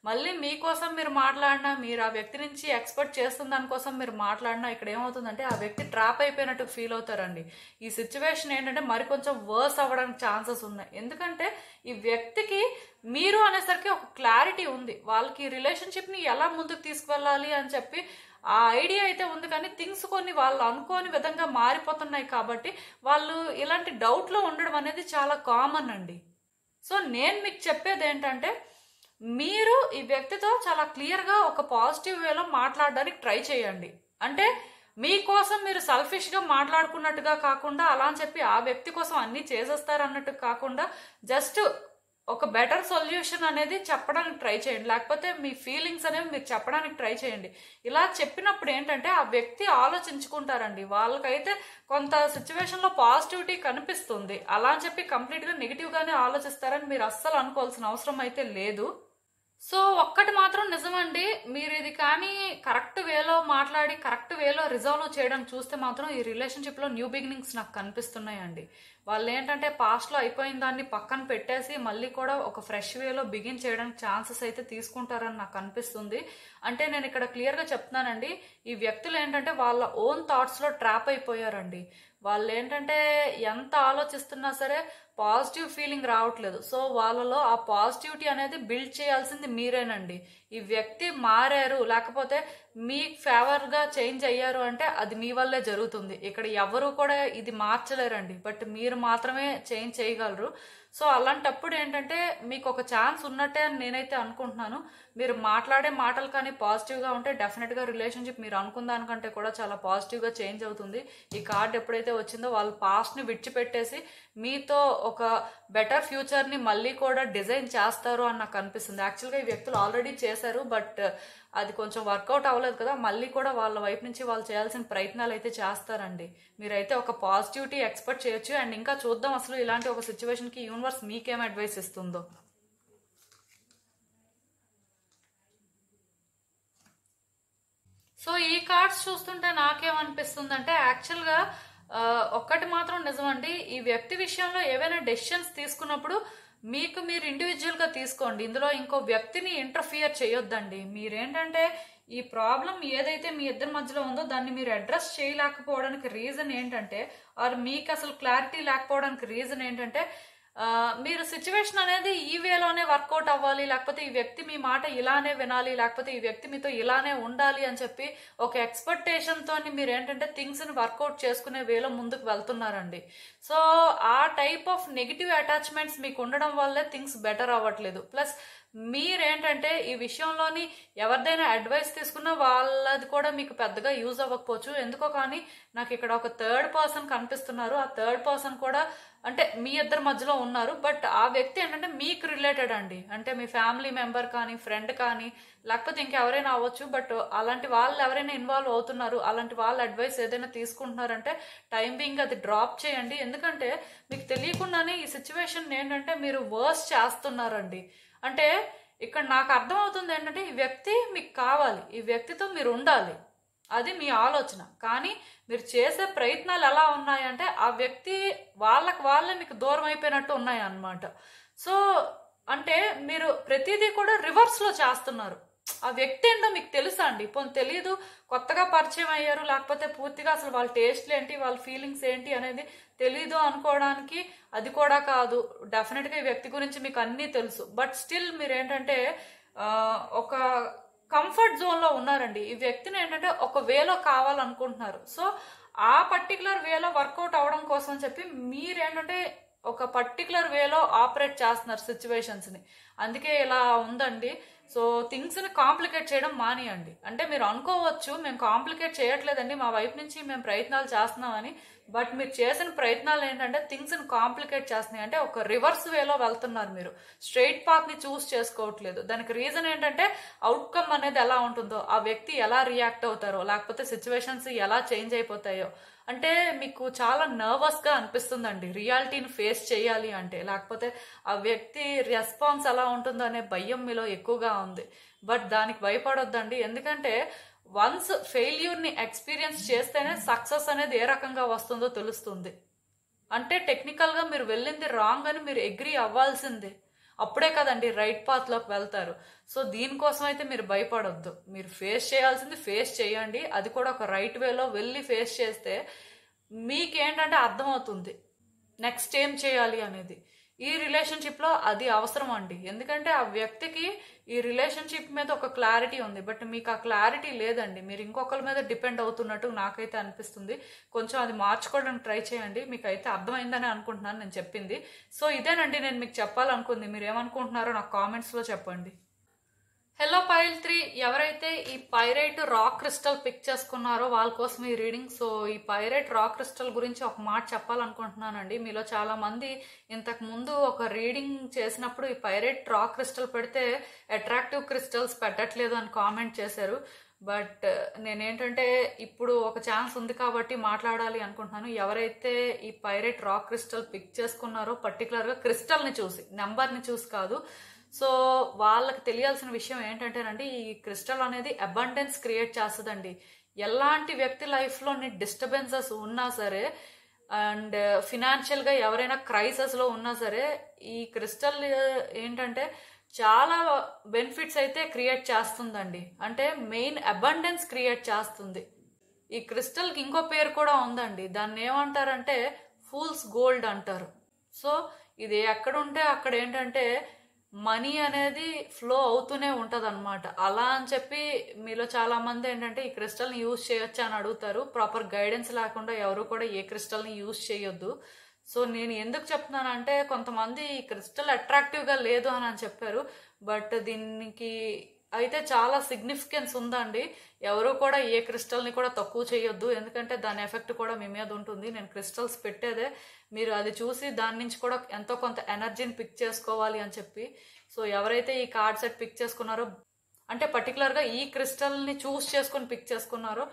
మళ్ళీ మీకోసం మీరు మాట్లాడినా, మీరు ఆ వ్యక్తి నుంచి ఎక్స్పెక్ట్ చేస్తున్న దానికోసం మీరు మాట్లాడినా ఇక్కడ ఏమవుతుందంటే ఆ వ్యక్తి ట్రాప్ అయిపోయినట్టు ఫీల్ అవుతారండి. ఈ సిచ్యువేషన్ ఏంటంటే మరి కొంచెం వర్స్ అవ్వడానికి ఛాన్సెస్ ఉన్నాయి. ఎందుకంటే ఈ వ్యక్తికి మీరు అనేసరికి ఒక క్లారిటీ ఉంది, వాళ్ళకి రిలేషన్షిప్ని ఎలా ముందుకు తీసుకువెళ్ళాలి అని చెప్పి ఆ ఐడియా అయితే ఉంది. కానీ థింగ్స్ కొన్ని వాళ్ళు అనుకోని విధంగా మారిపోతున్నాయి కాబట్టి వాళ్ళు ఇలాంటి డౌట్లో ఉండడం అనేది చాలా కామన్ అండి. సో నేను మీకు చెప్పేది ఏంటంటే, మీరు ఈ వ్యక్తితో చాలా క్లియర్గా ఒక పాజిటివ్ వేలో మాట్లాడడానికి ట్రై చేయండి. అంటే మీకోసం మీరు సెల్ఫిష్గా మాట్లాడుకున్నట్టుగా కాకుండా, అలా అని చెప్పి ఆ వ్యక్తి కోసం అన్నీ చేసేస్తారు అన్నట్టు కాకుండా, జస్ట్ ఒక బెటర్ సొల్యూషన్ అనేది చెప్పడానికి ట్రై చేయండి. లేకపోతే మీ ఫీలింగ్స్ అనేవి మీరు చెప్పడానికి ట్రై చేయండి. ఇలా చెప్పినప్పుడు ఏంటంటే ఆ వ్యక్తి ఆలోచించుకుంటారండి. వాళ్ళకైతే కొంత సిచ్యువేషన్లో పాజిటివిటీ కనిపిస్తుంది. అలా అని చెప్పి కంప్లీట్గా నెగిటివ్గానే ఆలోచిస్తారని మీరు అస్సలు అనుకోవాల్సిన అవసరం అయితే లేదు. సో ఒక్కటి మాత్రం నిజమండి, మీరు ఇది కానీ కరెక్ట్ వేలో మాట్లాడి కరెక్ట్ వేలో రిజాల్వ్ చేయడానికి చూస్తే మాత్రం ఈ రిలేషన్షిప్లో న్యూ బిగినింగ్స్ నాకు కనిపిస్తున్నాయండి. వాళ్ళు ఏంటంటే పాస్ట్లో అయిపోయిన దాన్ని పక్కన పెట్టేసి మళ్ళీ కూడా ఒక ఫ్రెష్ వేలో బిగిన్ చేయడానికి ఛాన్సెస్ అయితే తీసుకుంటారని నాకు అనిపిస్తుంది. అంటే నేను ఇక్కడ క్లియర్గా చెప్తున్నానండి, ఈ వ్యక్తులు ఏంటంటే వాళ్ళ ఓన్ థాట్స్లో ట్రాప్ అయిపోయారండి. వాళ్ళు ఏంటంటే ఎంత ఆలోచిస్తున్నా సరే పాజిటివ్ ఫీలింగ్ రావట్లేదు. సో వాళ్ళలో ఆ పాజిటివిటీ అనేది బిల్డ్ చేయాల్సింది మీరేనండి. ఈ వ్యక్తి మారారు, లేకపోతే మీ ఫేవర్గా చేంజ్ అయ్యారు అంటే అది మీ వల్లే జరుగుతుంది. ఇక్కడ ఎవరు కూడా ఇది మార్చలేరండి, బట్ మీరు మాత్రమే చేంజ్ చేయగలరు. సో అలాంటప్పుడు ఏంటంటే మీకు ఒక ఛాన్స్ ఉన్నట్టే అని నేనైతే అనుకుంటున్నాను. మీరు మాట్లాడే మాటలు కానీ పాజిటివ్గా ఉంటే డెఫినెట్గా రిలేషన్షిప్ మీరు అనుకున్న దానికంటే కూడా చాలా పాజిటివ్గా చేంజ్ అవుతుంది. ఈ కార్డ్ ఎప్పుడైతే వచ్చిందో వాళ్ళు పాస్ట్ని విడిచిపెట్టేసి మీతో ఒక బెటర్ ఫ్యూచర్ని మళ్ళీ కూడా డిజైన్ చేస్తారు అని నాకు అనిపిస్తుంది. యాక్చువల్గా ఈ వ్యక్తులు ఆల్రెడీ చేశారు, బట్ అది కొంచెం వర్కౌట్ అవ్వలేదు కదా, మళ్ళీ కూడా వాళ్ళ వైపు నుంచి వాళ్ళు చేయాల్సిన ప్రయత్నాలు అయితే చేస్తారండి. మీరైతే ఒక పాజిటివిటీ ఎక్స్పెక్ట్ చేయొచ్చు. అండ్ ఇంకా చూద్దాం అసలు ఇలాంటి ఒక సిచ్యువేషన్కి యూనివర్స్ మీకేం అడ్వైస్ ఇస్తుందో. సో ఈ కార్డ్స్ చూస్తుంటే నాకేమనిపిస్తుందంటే, యాక్చువల్గా ఒక్కటి మాత్రం నిజమండి, ఈ వ్యక్తి విషయంలో ఏవైనా డెసిషన్స్ తీసుకున్నప్పుడు మీకు మీరు ఇండివిజువల్గా తీసుకోండి. ఇందులో ఇంకో వ్యక్తిని ఇంటర్ఫియర్ చేయొద్దండి. మీరేంటంటే ఈ ప్రాబ్లం ఏదైతే మీ ఇద్దరి మధ్యలో ఉందో దాన్ని మీరు అడ్రస్ చేయలేకపోవడానికి రీజన్ ఏంటంటే, ఆర్ మీకు అసలు క్లారిటీ లేకపోవడానికి రీజన్ ఏంటంటే, మీరు సిచ్యువేషన్ అనేది ఈ వేలోనే వర్కౌట్ అవ్వాలి, లేకపోతే ఈ వ్యక్తి మీ మాట ఇలానే వినాలి, లేకపోతే ఈ వ్యక్తి మీతో ఇలానే ఉండాలి అని చెప్పి ఒక ఎక్స్పెక్టేషన్తో మీరు ఏంటంటే థింగ్స్ని వర్కౌట్ చేసుకునే వేలో ముందుకు వెళ్తున్నారండి. సో ఆ టైప్ ఆఫ్ నెగిటివ్ అటాచ్మెంట్స్ మీకు ఉండడం వల్లే థింగ్స్ బెటర్ అవ్వట్లేదు. ప్లస్ మీరేంటంటే ఈ విషయంలోని ఎవరిదైనా అడ్వైస్ తీసుకున్నా వాళ్ళది కూడా మీకు పెద్దగా యూజ్ అవ్వకపోవచ్చు. ఎందుకో కానీ నాకు ఇక్కడ ఒక థర్డ్ పర్సన్ కనిపిస్తున్నారు. ఆ థర్డ్ పర్సన్ కూడా అంటే మీ ఇద్దరి మధ్యలో ఉన్నారు, బట్ ఆ వ్యక్తి ఏంటంటే మీకు రిలేటెడ్ అండి. అంటే మీ ఫ్యామిలీ మెంబర్ కానీ, ఫ్రెండ్ కానీ, లేకపోతే ఇంకెవరైనా అవ్వచ్చు. బట్ అలాంటి వాళ్ళు ఎవరైనా ఇన్వాల్వ్ అవుతున్నారు, అలాంటి వాళ్ళ అడ్వైస్ ఏదైనా తీసుకుంటున్నారంటే టైం బీయింగ్ అది డ్రాప్ చేయండి. ఎందుకంటే మీకు తెలియకుండానే ఈ సిచ్యువేషన్ ఏంటంటే మీరు వర్స్ చేస్తున్నారండి. అంటే ఇక్కడ నాకు అర్థమవుతుంది ఏంటంటే ఈ వ్యక్తి మీకు కావాలి, ఈ వ్యక్తితో మీరు ఉండాలి, అది మీ ఆలోచన. కానీ మీరు చేసే ప్రయత్నాలు ఎలా ఉన్నాయంటే ఆ వ్యక్తి వాళ్ళే మీకు దూరం అయిపోయినట్టు ఉన్నాయి అన్నమాట. సో అంటే మీరు ప్రతిదీ కూడా రివర్స్లో చేస్తున్నారు. ఆ వ్యక్తి ఏంటో మీకు తెలుసా అండి? ఇప్పుడు తెలియదు, కొత్తగా పరిచయం అయ్యారు, లేకపోతే పూర్తిగా అసలు వాళ్ళ టేస్ట్లు ఏంటి, వాళ్ళ ఫీలింగ్స్ ఏంటి అనేది తెలీదు అనుకోవడానికి అది కూడా కాదు. డెఫినెట్గా ఈ వ్యక్తి గురించి మీకు అన్నీ తెలుసు, బట్ స్టిల్ మీరు ఏంటంటే ఒక కంఫర్ట్ జోన్లో ఉన్నారండి. ఈ వ్యక్తిని ఏంటంటే ఒక వేలో కావాలనుకుంటున్నారు. సో ఆ పర్టికులర్ వేలో వర్కౌట్ అవడం కోసం చెప్పి మీరేంటంటే ఒక పర్టికులర్ వేలో ఆపరేట్ చేస్తున్నారు సిచ్యువేషన్స్ని. అందుకే ఇలా ఉందండి. సో థింగ్స్ని కాంప్లికేట్ చేయడం మానేయండి. అంటే మీరు అనుకోవచ్చు మేము కాంప్లికేట్ చేయట్లేదండి, మా వైపు నుంచి మేము ప్రయత్నాలు చేస్తున్నామని, బట్ మీరు చేసిన ప్రయత్నాలు ఏంటంటే థింగ్స్ని కాంప్లికేట్ చేస్తున్నాయి. అంటే ఒక రివర్స్ వేలో వెళ్తున్నారు, మీరు స్ట్రైట్ పాత్ని చూస్ చేసుకోవట్లేదు. దానికి రీజన్ ఏంటంటే అవుట్కమ్ అనేది ఎలా ఉంటుందో, ఆ వ్యక్తి ఎలా రియాక్ట్ అవుతారో, లేకపోతే సిచ్యువేషన్స్ ఎలా చేంజ్ అయిపోతాయో, అంటే మీకు చాలా నర్వస్గా అనిపిస్తుందండి రియాలిటీని ఫేస్ చేయాలి అంటే. లేకపోతే ఆ వ్యక్తి రెస్పాన్స్ ఎలా ఉంటుందో అనే భయం మీలో ఎక్కువగా ఉంది. బట్ దానికి భయపడొద్దండి, ఎందుకంటే వన్స్ ఫెయిల్యూర్ని ఎక్స్పీరియన్స్ చేస్తేనే సక్సెస్ అనేది ఏ రకంగా వస్తుందో తెలుస్తుంది. అంటే టెక్నికల్గా మీరు వెళ్ళింది రాంగ్ అని మీరు అగ్రీ అవ్వాల్సిందే, అప్పుడే కదండి రైట్ పాత్లోకి వెళ్తారు. సో దీనికోసం అయితే మీరు భయపడొద్దు. మీరు ఫేస్ చేయాల్సింది ఫేస్ చేయండి, అది కూడా ఒక రైట్ వేలో వెళ్ళి ఫేస్ చేస్తే మీకేంటంటే అర్థమవుతుంది నెక్స్ట్ ఏం చేయాలి అనేది. ఈ రిలేషన్షిప్లో అది అవసరం అండి. ఎందుకంటే ఆ వ్యక్తికి ఈ రిలేషన్షిప్ మీద ఒక క్లారిటీ ఉంది, బట్ మీకు ఆ క్లారిటీ లేదండి. మీరు ఇంకొకరి మీద డిపెండ్ అవుతున్నట్టు నాకైతే అనిపిస్తుంది. కొంచెం అది మార్చుకోవడానికి ట్రై చేయండి. మీకు అయితే అర్థమైందని అనుకుంటున్నాను నేను చెప్పింది. సో ఇదేనండి నేను మీకు చెప్పాలనుకుంది. మీరు ఏమనుకుంటున్నారో నాకు కామెంట్స్లో చెప్పండి. హలో పైల్ 3, ఎవరైతే ఈ పైరైట్ రాక్ క్రిస్టల్ పిక్ చేసుకున్నారో వాళ్ళ కోసం ఈ రీడింగ్. సో ఈ పైరైట్ రాక్ క్రిస్టల్ గురించి ఒక మాట చెప్పాలనుకుంటున్నానండి. మీలో చాలా మంది ఇంతకు ముందు ఒక రీడింగ్ చేసినప్పుడు ఈ పైరైట్ రాక్ క్రిస్టల్ పెడితే అట్రాక్టివ్ క్రిస్టల్స్ పెట్టట్లేదు అని కామెంట్ చేశారు. బట్ నేనేంటంటే ఇప్పుడు ఒక ఛాన్స్ ఉంది కాబట్టి మాట్లాడాలి అనుకుంటున్నాను. ఎవరైతే ఈ పైరైట్ రాక్ క్రిస్టల్ పిక్ చేసుకున్నారో పర్టికులర్గా క్రిస్టల్ని చూసి, నెంబర్ని చూసి కాదు, సో వాళ్ళకి తెలియాల్సిన విషయం ఏంటంటేనండి, ఈ క్రిస్టల్ అనేది అబండెన్స్ క్రియేట్ చేస్తుందండి. ఎలాంటి వ్యక్తి లైఫ్లోని డిస్టర్బెన్సెస్ ఉన్నా సరే అండ్ ఫినాన్షియల్గా ఎవరైనా క్రైసిస్లో ఉన్నా సరే ఈ క్రిస్టల్ ఏంటంటే చాలా బెనిఫిట్స్ అయితే క్రియేట్ చేస్తుందండి. అంటే మెయిన్ అబండెన్స్ క్రియేట్ చేస్తుంది. ఈ క్రిస్టల్కి ఇంకో పేరు కూడా ఉందండి. దాన్ని ఏమంటారంటే ఫూల్స్ గోల్డ్ అంటారు. సో ఇది ఎక్కడ ఉంటే అక్కడ ఏంటంటే మనీ అనేది ఫ్లో అవుతూనే ఉంటుంది అనమాట. అలా అని చెప్పి మీలో చాలా మంది ఏంటంటే ఈ క్రిస్టల్ని యూజ్ చేయొచ్చా అని అడుగుతారు. ప్రాపర్ గైడెన్స్ లేకుండా ఎవరు కూడా ఏ క్రిస్టల్ని యూజ్ చేయొద్దు. సో నేను ఎందుకు చెప్తున్నానంటే కొంతమంది ఈ క్రిస్టల్ అట్రాక్టివ్గా లేదు అని చెప్పారు, బట్ దీనికి అయితే చాలా సిగ్నిఫికెన్స్ ఉందండి. ఎవరు కూడా ఏ క్రిస్టల్ని కూడా తక్కువ చేయొద్దు, ఎందుకంటే దాని ఎఫెక్ట్ కూడా మీ మీద ఉంటుంది. నేను క్రిస్టల్స్ పెట్టేదే మీరు అది చూసి దాని నుంచి కూడా ఎంతో కొంత ఎనర్జీని పిక్ చేసుకోవాలి అని చెప్పి. సో ఎవరైతే ఈ కార్డ్ సెట్ పిక్ చేసుకున్నారో, అంటే పర్టికులర్గా ఈ క్రిస్టల్ని చూస్ చేసుకొని పిక్ చేసుకున్నారో,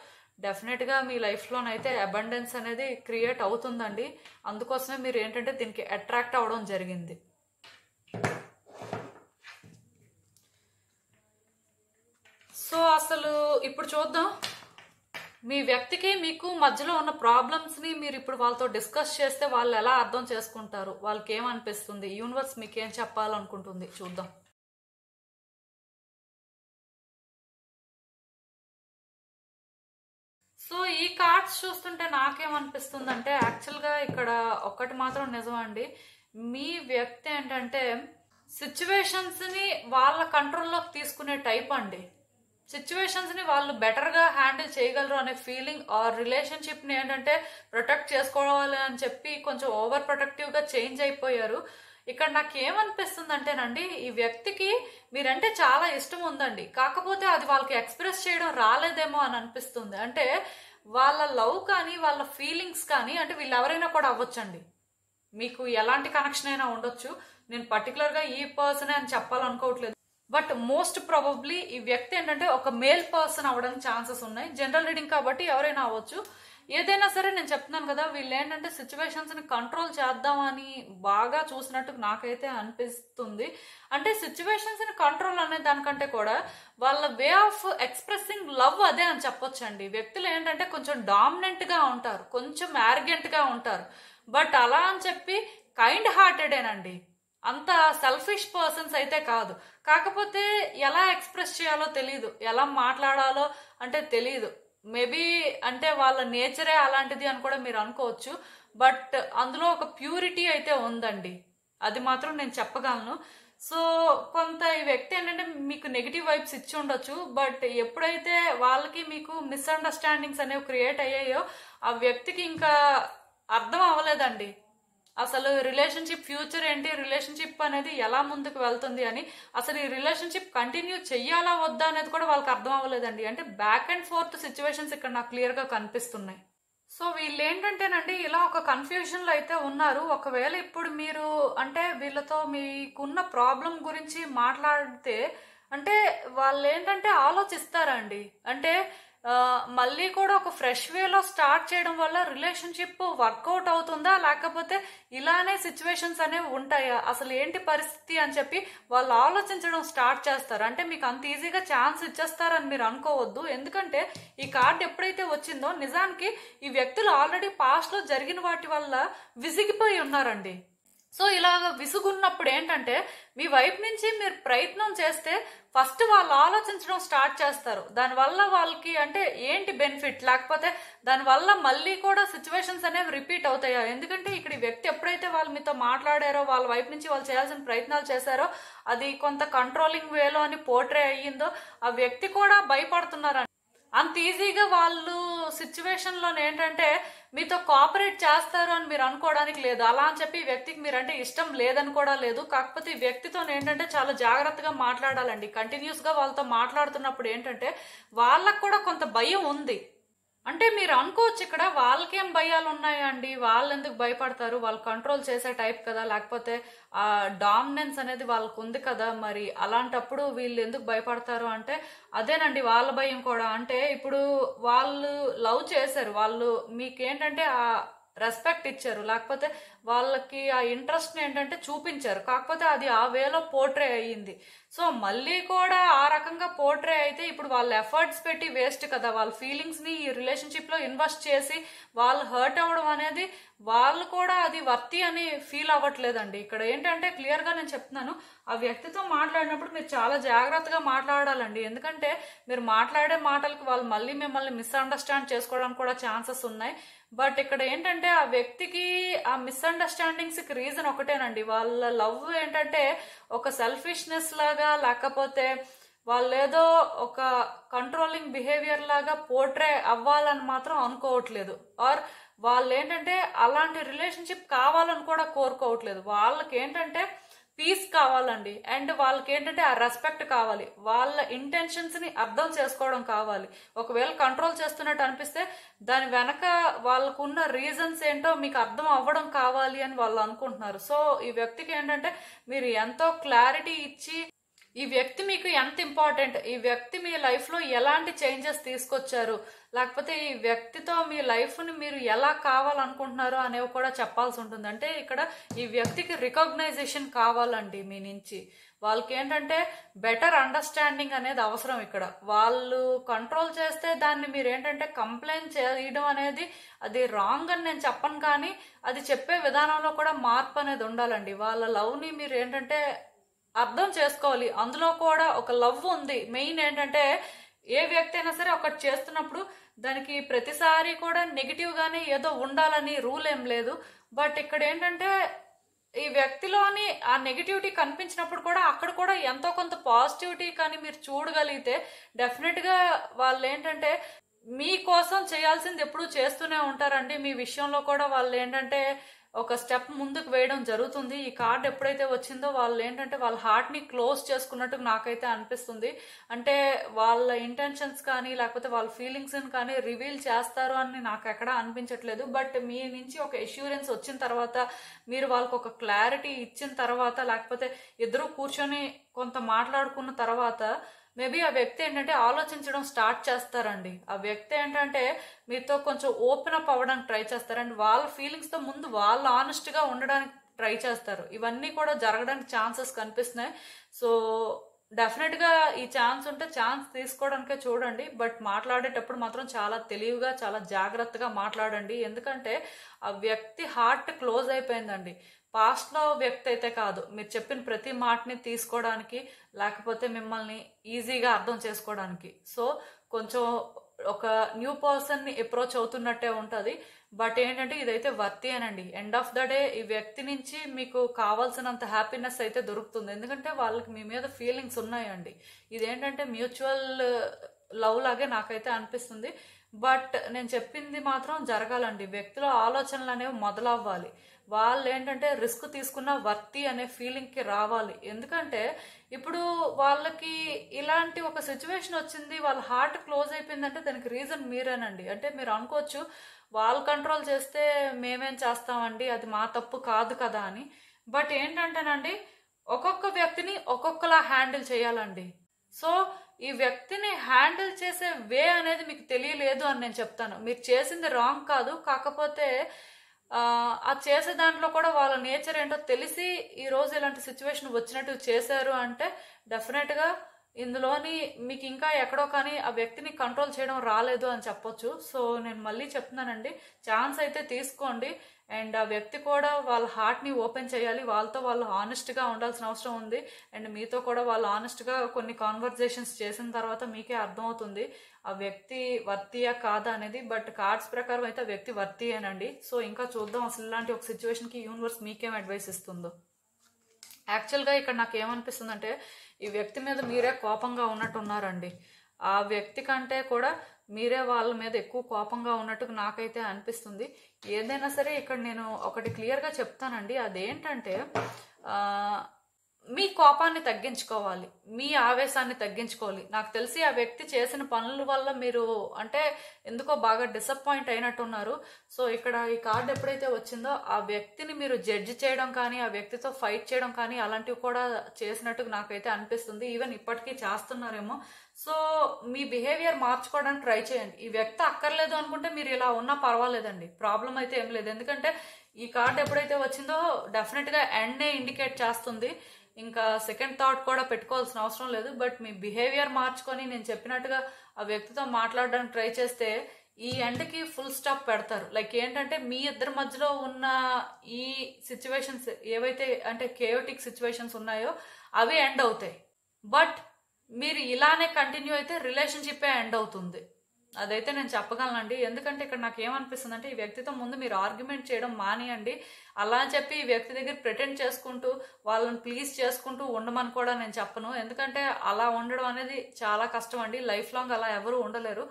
డెఫినెట్గా మీ లైఫ్లోనైతే అబండెన్స్ అనేది క్రియేట్ అవుతుందండి. అందుకోసమే మీరు ఏంటంటే దీనికి అట్రాక్ట్ అవ్వడం జరిగింది. సో అసలు ఇప్పుడు చూద్దాం, మీ వ్యక్తికి మీకు మధ్యలో ఉన్న ప్రాబ్లమ్స్ని మీరు ఇప్పుడు వాళ్ళతో డిస్కస్ చేస్తే వాళ్ళు ఎలా అర్థం చేసుకుంటారు, వాళ్ళకి ఏమనిపిస్తుంది, యూనివర్స్ మీకు ఏం చెప్పాలనుకుంటుంది చూద్దాం. సో ఈ కార్డ్స్ చూస్తుంటే నాకేమనిపిస్తుంది అంటే, యాక్చువల్గా ఇక్కడ ఒక్కటి మాత్రం నిజం అండి. మీ వ్యక్తి ఏంటంటే సిచ్యువేషన్స్ని వాళ్ళ కంట్రోల్లోకి తీసుకునే టైప్ అండి. సిచ్యువేషన్స్ని వాళ్ళు బెటర్గా హ్యాండిల్ చేయగలరు అనే ఫీలింగ్, ఆర్ రిలేషన్షిప్ని ఏంటంటే ప్రొటెక్ట్ చేసుకోవాలి అని చెప్పి కొంచెం ఓవర్ ప్రొటెక్టివ్గా చేంజ్ అయిపోయారు. ఇక్కడ నాకు ఏమనిపిస్తుంది అంటేనండి, ఈ వ్యక్తికి మీరంటే చాలా ఇష్టం ఉందండి, కాకపోతే అది వాళ్ళకి ఎక్స్ప్రెస్ చేయడం రాలేదేమో అని అనిపిస్తుంది. అంటే వాళ్ళ లవ్ కానీ వాళ్ళ ఫీలింగ్స్ కానీ, అంటే వీళ్ళు ఎవరైనా కూడా అవ్వచ్చండి, మీకు ఎలాంటి కనెక్షన్ అయినా ఉండొచ్చు. నేను పర్టికులర్గా ఈ పర్సనే అని చెప్పాలనుకోవట్లేదు, బట్ మోస్ట్ ప్రాబబ్లీ ఈ వ్యక్తి ఏంటంటే ఒక మేల్ పర్సన్ అవ్వడానికి ఛాన్సెస్ ఉన్నాయి. జనరల్ రీడింగ్ కాబట్టి ఎవరైనా అవ్వచ్చు. ఏదైనా సరే నేను చెప్తున్నాను కదా, వీళ్ళు ఏంటంటే సిచ్యువేషన్స్ని కంట్రోల్ చేద్దామని బాగా చూసినట్టు నాకైతే అనిపిస్తుంది. అంటే సిచ్యువేషన్స్ని కంట్రోల్ అనే దానికంటే కూడా వాళ్ళ వే ఆఫ్ ఎక్స్ప్రెసింగ్ లవ్ అదే అని చెప్పొచ్చండి. వ్యక్తులు ఏంటంటే కొంచెం డామినెంట్గా ఉంటారు, కొంచెం యారగెంట్గా ఉంటారు, బట్ అలా అని చెప్పి కైండ్ హార్టెడేనండి. అంత సెల్ఫిష్ పర్సన్స్ అయితే కాదు. కాకపోతే ఎలా ఎక్స్ప్రెస్ చేయాలో తెలియదు, ఎలా మాట్లాడాలో అంటే తెలియదు. మేబీ అంటే వాళ్ళ నేచరే అలాంటిది అని కూడా మీరు అనుకోవచ్చు, బట్ అందులో ఒక ప్యూరిటీ అయితే ఉందండి, అది మాత్రం నేను చెప్పగలను. సో కొంత ఈ వ్యక్తి ఏంటంటే మీకు నెగిటివ్ వైబ్స్ ఇచ్చి ఉండొచ్చు, బట్ ఎప్పుడైతే వాళ్ళకి మీకు మిస్అండర్స్టాండింగ్స్ అనేవి క్రియేట్ అయ్యాయో ఆ వ్యక్తికి ఇంకా అర్థం అవ్వలేదండి అసలు రిలేషన్షిప్ ఫ్యూచర్ ఏంటి, రిలేషన్షిప్ అనేది ఎలా ముందుకు వెళ్తుంది అని. అసలు ఈ రిలేషన్షిప్ కంటిన్యూ చెయ్యాలా వద్దా అనేది కూడా వాళ్ళకి అర్థం అవ్వలేదండి. అంటే బ్యాక్ అండ్ ఫోర్త్ సిచ్యువేషన్స్ ఇక్కడ నాకు క్లియర్గా కనిపిస్తున్నాయి. సో వీళ్ళు ఏంటంటేనండి ఇలా ఒక కన్ఫ్యూజన్లో అయితే ఉన్నారు. ఒకవేళ ఇప్పుడు మీరు అంటే వీళ్ళతో మీకున్న ప్రాబ్లం గురించి మాట్లాడితే అంటే వాళ్ళు ఏంటంటే ఆలోచిస్తారండి. అంటే మళ్ళీ కూడా ఒక ఫ్రెష్ వేలో స్టార్ట్ చేయడం వల్ల రిలేషన్షిప్ వర్కౌట్ అవుతుందా, లేకపోతే ఇలానే సిచ్యువేషన్స్ అనేవి ఉంటాయా, అసలు ఏంటి పరిస్థితి అని చెప్పి వాళ్ళు ఆలోచించడం స్టార్ట్ చేస్తారు. అంటే మీకు అంత ఈజీగా ఛాన్స్ ఇచ్చేస్తారని మీరు అనుకోవద్దు, ఎందుకంటే ఈ కార్డ్ ఎప్పుడైతే వచ్చిందో నిజానికి ఈ వ్యక్తులు ఆల్రెడీ పాస్ట్లో జరిగిన వాటి వల్ల విసిగిపోయి ఉన్నారండి. సో ఇలాగ విసుగున్నప్పుడు ఏంటంటే మీ వైపు నుంచి మీరు ప్రయత్నం చేస్తే ఫస్ట్ వాళ్ళు ఆలోచించడం స్టార్ట్ చేస్తారు. దానివల్ల వాళ్ళకి అంటే ఏంటి బెనిఫిట్, లేకపోతే దానివల్ల మళ్ళీ కూడా సిచ్యువేషన్స్ అనేవి రిపీట్ అవుతాయా? ఎందుకంటే ఇక్కడ ఈ వ్యక్తి ఎప్పుడైతే వాళ్ళు మీతో మాట్లాడారో, వాళ్ళ వైపు నుంచి వాళ్ళు చేయాల్సిన ప్రయత్నాలు చేశారో, అది కొంత కంట్రోలింగ్ వేలో అని పోర్ట్రే అయ్యిందో, ఆ వ్యక్తి కూడా భయపడుతున్నారు. అంత ఈజీగా వాళ్ళు సిచ్యువేషన్లో ఏంటంటే మీతో కోఆపరేట్ చేస్తారు అని మీరు అనుకోవడానికి లేదు. అలా అని చెప్పి ఈ వ్యక్తికి మీరంటే ఇష్టం లేదని కూడా లేదు. కాకపోతే ఈ వ్యక్తితో ఏంటంటే చాలా జాగ్రత్తగా మాట్లాడాలండి. కంటిన్యూస్గా వాళ్ళతో మాట్లాడుతున్నప్పుడు ఏంటంటే వాళ్ళకు కూడా కొంత భయం ఉంది. అంటే మీరు అనుకోవచ్చు ఇక్కడ వాళ్ళకేం భయాలు ఉన్నాయండి, వాళ్ళు ఎందుకు భయపడతారు, వాళ్ళు కంట్రోల్ చేసే టైప్ కదా, లేకపోతే ఆ డామినెన్స్ అనేది వాళ్ళకు ఉంది కదా, మరి అలాంటప్పుడు వీళ్ళు ఎందుకు భయపడతారు అంటే అదేనండి వాళ్ళ భయం కూడా. అంటే ఇప్పుడు వాళ్ళు లవ్ చేశారు, వాళ్ళు మీకేంటంటే ఆ రెస్పెక్ట్ ఇచ్చారు, లేకపోతే వాళ్ళకి ఆ ఇంట్రెస్ట్ ఏంటంటే చూపించారు, కాకపోతే అది ఆ వేలో పోర్ట్రే అయ్యింది. సో మళ్ళీ కూడా ఆ రకంగా పోర్ట్రే అయితే ఇప్పుడు వాళ్ళు ఎఫర్ట్స్ పెట్టి వేస్ట్ కదా, వాళ్ళ ఫీలింగ్స్ ని ఈ రిలేషన్షిప్ లో ఇన్వెస్ట్ చేసి వాళ్ళు హర్ట్ అవ్వడం అనేది వాళ్ళు కూడా అది వర్తి అని ఫీల్ అవ్వట్లేదండి. ఇక్కడ ఏంటంటే క్లియర్ గా నేను చెప్తున్నాను, ఆ వ్యక్తితో మాట్లాడినప్పుడు మీరు చాలా జాగ్రత్తగా మాట్లాడాలండి. ఎందుకంటే మీరు మాట్లాడే మాటలకు వాళ్ళు మళ్ళీ మిమ్మల్ని మిస్అండర్స్టాండ్ చేసుకోవడానికి కూడా ఛాన్సెస్ ఉన్నాయి. బట్ ఇక్కడ ఏంటంటే ఆ వ్యక్తికి ఆ మిస్అండర్స్టాండింగ్స్ కి రీజన్ ఒకటేనండి, వాళ్ళ లవ్ ఏంటంటే ఒక సెల్ఫిష్నెస్ లాగా, లేకపోతే వాళ్ళు ఏదో ఒక కంట్రోలింగ్ బిహేవియర్ లాగా పోర్ట్రే అవ్వాలని మాత్రం అనుకోవట్లేదు. ఆర్ వాళ్ళు ఏంటంటే అలాంటి రిలేషన్షిప్ కావాలని కూడా కోరుకోవట్లేదు. వాళ్ళకి ఏంటంటే పీస్ కావాలండి, అండ్ వాళ్ళకి ఏంటంటే ఆ రెస్పెక్ట్ కావాలి, వాళ్ళ ఇంటెన్షన్స్ ని అర్థం చేసుకోవడం కావాలి. ఒకవేళ కంట్రోల్ చేస్తున్నట్టు అనిపిస్తే దాని వెనక వాళ్ళకున్న రీజన్స్ ఏంటో మీకు అర్థం అవ్వడం కావాలి అని వాళ్ళు అనుకుంటున్నారు. సో ఈ వ్యక్తికి ఏంటంటే మీరు ఎంతో క్లారిటీ ఇచ్చి ఈ వ్యక్తి మీకు ఎంత ఇంపార్టెంట్, ఈ వ్యక్తి మీ లైఫ్ లో ఎలాంటి చేంజెస్ తీసుకొచ్చారు, లేకపోతే ఈ వ్యక్తితో మీ లైఫ్ ని మీరు ఎలా కావాలనుకుంటున్నారో అనేవి కూడా చెప్పాల్సి ఉంటుంది. అంటే ఇక్కడ ఈ వ్యక్తికి రికగ్నైజేషన్ కావాలండి మీ నుంచి. వాళ్ళకి ఏంటంటే బెటర్ అండర్స్టాండింగ్ అనేది అవసరం. ఇక్కడ వాళ్ళు కంట్రోల్ చేస్తే దాన్ని మీరు ఏంటంటే కంప్లైంట్ చేయడం అనేది అది రాంగ్ అని నేను చెప్పను, కానీ అది చెప్పే విధానంలో కూడా మార్పు అనేది ఉండాలండి. వాళ్ళ లవ్ ని మీరు ఏంటంటే అర్థం చేసుకోవాలి, అందులో కూడా ఒక లవ్ ఉంది. మెయిన్ ఏంటంటే ఏ వ్యక్తి అయినా సరే ఒకటి చేస్తున్నప్పుడు దానికి ప్రతిసారి కూడా నెగిటివ్ గానే ఏదో ఉండాలని రూల్ ఏం లేదు. బట్ ఇక్కడ ఏంటంటే ఈ వ్యక్తిలోని ఆ నెగిటివిటీ కనిపించినప్పుడు కూడా అక్కడ కూడా ఎంతో కొంత పాజిటివిటీ కానీ మీరు చూడగలిగితే డెఫినెట్ గా వాళ్ళు ఏంటంటే మీకోసం చేయాల్సింది ఎప్పుడు చేస్తూనే ఉంటారండి. మీ విషయంలో కూడా వాళ్ళు ఏంటంటే ఒక స్టెప్ ముందుకు వేయడం జరుగుతుంది. ఈ కార్డ్ ఎప్పుడైతే వచ్చిందో వాళ్ళు ఏంటంటే వాళ్ళ హార్ట్ ని క్లోజ్ చేసుకున్నట్టు నాకైతే అనిపిస్తుంది. అంటే వాళ్ళ ఇంటెన్షన్స్ కానీ లేకపోతే వాళ్ళ ఫీలింగ్స్ కానీ రివీల్ చేస్తారు అని నాకు ఎక్కడా అనిపించట్లేదు. బట్ మీ నుంచి ఒక ఎష్యూరెన్స్ వచ్చిన తర్వాత, మీరు వాళ్ళకి ఒక క్లారిటీ ఇచ్చిన తర్వాత, లేకపోతే ఇద్దరు కూర్చొని కొంత మాట్లాడుకున్న తర్వాత మేబీ ఆ వ్యక్తి ఏంటంటే ఆలోచించడం స్టార్ట్ చేస్తారండి. ఆ వ్యక్తి ఏంటంటే మీతో కొంచెం ఓపెన్ అప్ అవ్వడానికి ట్రై చేస్తారు, అండ్ వాళ్ళ ఫీలింగ్స్ తో ముందు వాళ్ళు ఆనెస్ట్ గా ఉండడానికి ట్రై చేస్తారు. ఇవన్నీ కూడా జరగడానికి ఛాన్సెస్ కనిపిస్తున్నాయి. సో డెఫినెట్ గా ఈ ఛాన్స్ ఉంటే ఛాన్స్ తీసుకోవడానికే చూడండి. బట్ మాట్లాడేటప్పుడు మాత్రం చాలా తెలివిగా చాలా జాగ్రత్తగా మాట్లాడండి. ఎందుకంటే ఆ వ్యక్తి హార్ట్ క్లోజ్ అయిపోయిందండి. పాస్ట్ లో వ్యక్తి అయితే కాదు, మీరు చెప్పిన ప్రతి మాటని తీసుకోవడానికి, లేకపోతే మిమ్మల్ని ఈజీగా అర్థం చేసుకోవడానికి. సో కొంచెం ఒక న్యూ పర్సన్ ని అప్రోచ్ అవుతున్నట్టే ఉంటది. బట్ ఏంటంటే ఇదైతే వర్తి అనండి. ఎండ్ ఆఫ్ ద డే ఈ వ్యక్తి నుంచి మీకు కావాల్సినంత హ్యాపీనెస్ అయితే దొరుకుతుంది. ఎందుకంటే వాళ్ళకి మీ మీద ఫీలింగ్స్ ఉన్నాయండి. ఇదేంటంటే మ్యూచువల్ లవ్ లాగే నాకైతే అనిపిస్తుంది. బట్ నేను చెప్పింది మాత్రం జరగాలండి. వ్యక్తిలో ఆలోచనలు అనేవి మొదలవ్వాలి. వాళ్ళు ఏంటంటే రిస్క్ తీసుకున్న వర్తి అనే ఫీలింగ్ కి రావాలి. ఎందుకంటే ఇప్పుడు వాళ్ళకి ఇలాంటి ఒక సిచ్యువేషన్ వచ్చింది, వాళ్ళ హార్ట్ క్లోజ్ అయిపోయిందంటే దానికి రీజన్ మీరేనండి. అంటే మీరు అనుకోవచ్చు వాళ్ళు కంట్రోల్ చేస్తే మేమేం చేస్తామండి, అది మా తప్పు కాదు కదా అని. బట్ ఏంటంటేనండి ఒక్కొక్క వ్యక్తిని ఒక్కొక్కలా హ్యాండిల్ చేయాలండి. సో ఈ వ్యక్తిని హ్యాండిల్ చేసే వే అనేది మీకు తెలియలేదు అని నేను చెప్తాను. మీరు చేసింది రాంగ్ కాదు, కాకపోతే ఆ చేసే దాంట్లో కూడా వాళ్ళ నేచర్ ఏంటో తెలిసి ఈ రోజు ఇలాంటి సిచ్యువేషన్ వచ్చినట్టు చేశారు అంటే డెఫినెట్ గా ఇందులోని మీకు ఇంకా ఎక్కడో కానీ ఆ వ్యక్తిని కంట్రోల్ చేయడం రాలేదు అని చెప్పొచ్చు. సో నేను మళ్ళీ చెప్తున్నానండి, ఛాన్స్ అయితే తీసుకోండి. అండ్ ఆ వ్యక్తి కూడా వాళ్ళ హార్ట్ని ఓపెన్ చేయాలి, వాళ్ళతో వాళ్ళు హానెస్ట్గా ఉండాల్సిన అవసరం ఉంది. అండ్ మీతో కూడా వాళ్ళు హానెస్ట్గా కొన్ని కాన్వర్జేషన్స్ చేసిన తర్వాత మీకే అర్థమవుతుంది ఆ వ్యక్తి వర్తీయా కాదా అనేది. బట్ కార్డ్స్ ప్రకారం అయితే ఆ వ్యక్తి వర్తీయేనండి. సో ఇంకా చూద్దాం అసలు ఇలాంటి ఒక సిచ్యువేషన్కి యూనివర్స్ మీకేం అడ్వైస్ ఇస్తుందో. యాక్చువల్గా ఇక్కడ నాకు ఏమనిపిస్తుందంటే ఈ వ్యక్తి మీద మీరే కోపంగా ఉన్నట్టున్నారండి. ఆ వ్యక్తి కంటే కూడా మీరే వాళ్ళ మీద ఎక్కువ కోపంగా ఉన్నట్టు నాకైతే అనిపిస్తుంది. ఏదైనా సరే ఇక్కడ నేను ఒకటి క్లియర్గా చెప్తానండి, అదేంటంటే మీ కోపాన్ని తగ్గించుకోవాలి, మీ ఆవేశాన్ని తగ్గించుకోవాలి. నాకు తెలిసి ఆ వ్యక్తి చేసిన పనుల వల్ల మీరు అంటే ఎందుకో బాగా డిసప్పాయింట్ అయినట్టున్నారు. సో ఇక్కడ ఈ కార్డ్ ఎప్పుడైతే వచ్చిందో ఆ వ్యక్తిని మీరు జడ్జి చేయడం కానీ ఆ వ్యక్తితో ఫైట్ చేయడం కానీ అలాంటివి కూడా చేసినట్టు నాకైతే అనిపిస్తుంది. ఈవెన్ ఇప్పటికీ చేస్తున్నారేమో. సో మీ బిహేవియర్ మార్చుకోవడానికి ట్రై చేయండి. ఈ వ్యక్తి అక్కర్లేదు అనుకుంటే మీరు ఇలా ఉన్నా పర్వాలేదండి, ప్రాబ్లం అయితే ఏం లేదు. ఎందుకంటే ఈ కార్డ్ ఎప్పుడైతే వచ్చిందో డెఫినెట్గా ఎండ్నే ఇండికేట్ చేస్తుంది. ఇంకా సెకండ్ థాట్ కూడా పెట్టుకోవాల్సిన అవసరం లేదు. బట్ మీ బిహేవియర్ మార్చుకొని నేను చెప్పినట్టుగా ఆ వ్యక్తితో మాట్లాడడానికి ట్రై చేస్తే ఈ ఎండ్కి ఫుల్ స్టాప్ పెడతారు. లైక్ ఏంటంటే మీ ఇద్దరి మధ్యలో ఉన్న ఈ సిచ్యువేషన్స్ ఏవైతే అంటే కేయోటిక్ సిచ్యువేషన్స్ ఉన్నాయో అవి ఎండ్ అవుతాయి. బట్ మీరు ఇలానే కంటిన్యూ అయితే రిలేషన్షిప్పే ఎండ్ అవుతుంది, అదైతే నేను చెప్పగలనండి. ఎందుకంటే ఇక్కడ నాకు ఏమనిపిస్తుంది అంటే ఈ వ్యక్తితో ముందు మీరు ఆర్గ్యుమెంట్ చేయడం మానేయండి. అలా అని చెప్పి ఈ వ్యక్తి దగ్గర ప్రిటెండ్ చేసుకుంటూ వాళ్ళని ప్లీజ్ చేసుకుంటూ ఉండమని కూడా నేను చెప్పను. ఎందుకంటే అలా ఉండడం అనేది చాలా కష్టం అండి, లైఫ్ లాంగ్ అలా ఎవరు ఉండలేరు.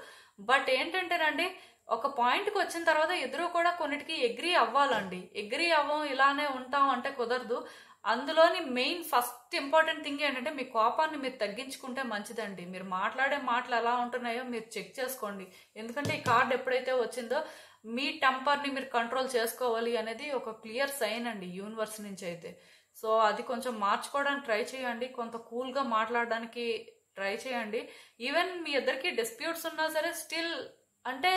బట్ ఏంటంటేనండి ఒక పాయింట్కి వచ్చిన తర్వాత ఇద్దరు కూడా కొన్నిటికి ఎగ్రీ అవ్వాలండి. ఎగ్రీ అవ్వం ఇలానే ఉంటాం అంటే కుదరదు. అందులోని మెయిన్ ఫస్ట్ ఇంపార్టెంట్ థింగ్ ఏంటంటే మీ కోపాన్ని మీరు తగ్గించుకుంటే మంచిదండి. మీరు మాట్లాడే మాటలు ఎలా ఉంటున్నాయో మీరు చెక్ చేసుకోండి. ఎందుకంటే ఈ కార్డ్ ఎప్పుడైతే వచ్చిందో మీ టెంపర్ని మీరు కంట్రోల్ చేసుకోవాలి అనేది ఒక క్లియర్ సైన్ అండి యూనివర్స్ నుంచి అయితే. సో అది కొంచెం మార్చుకోవడానికి ట్రై చేయండి, కొంత కూల్గా మాట్లాడడానికి ట్రై చేయండి. ఈవెన్ మీ ఇద్దరికి డిస్ప్యూట్స్ ఉన్నా సరే స్టిల్ అంటే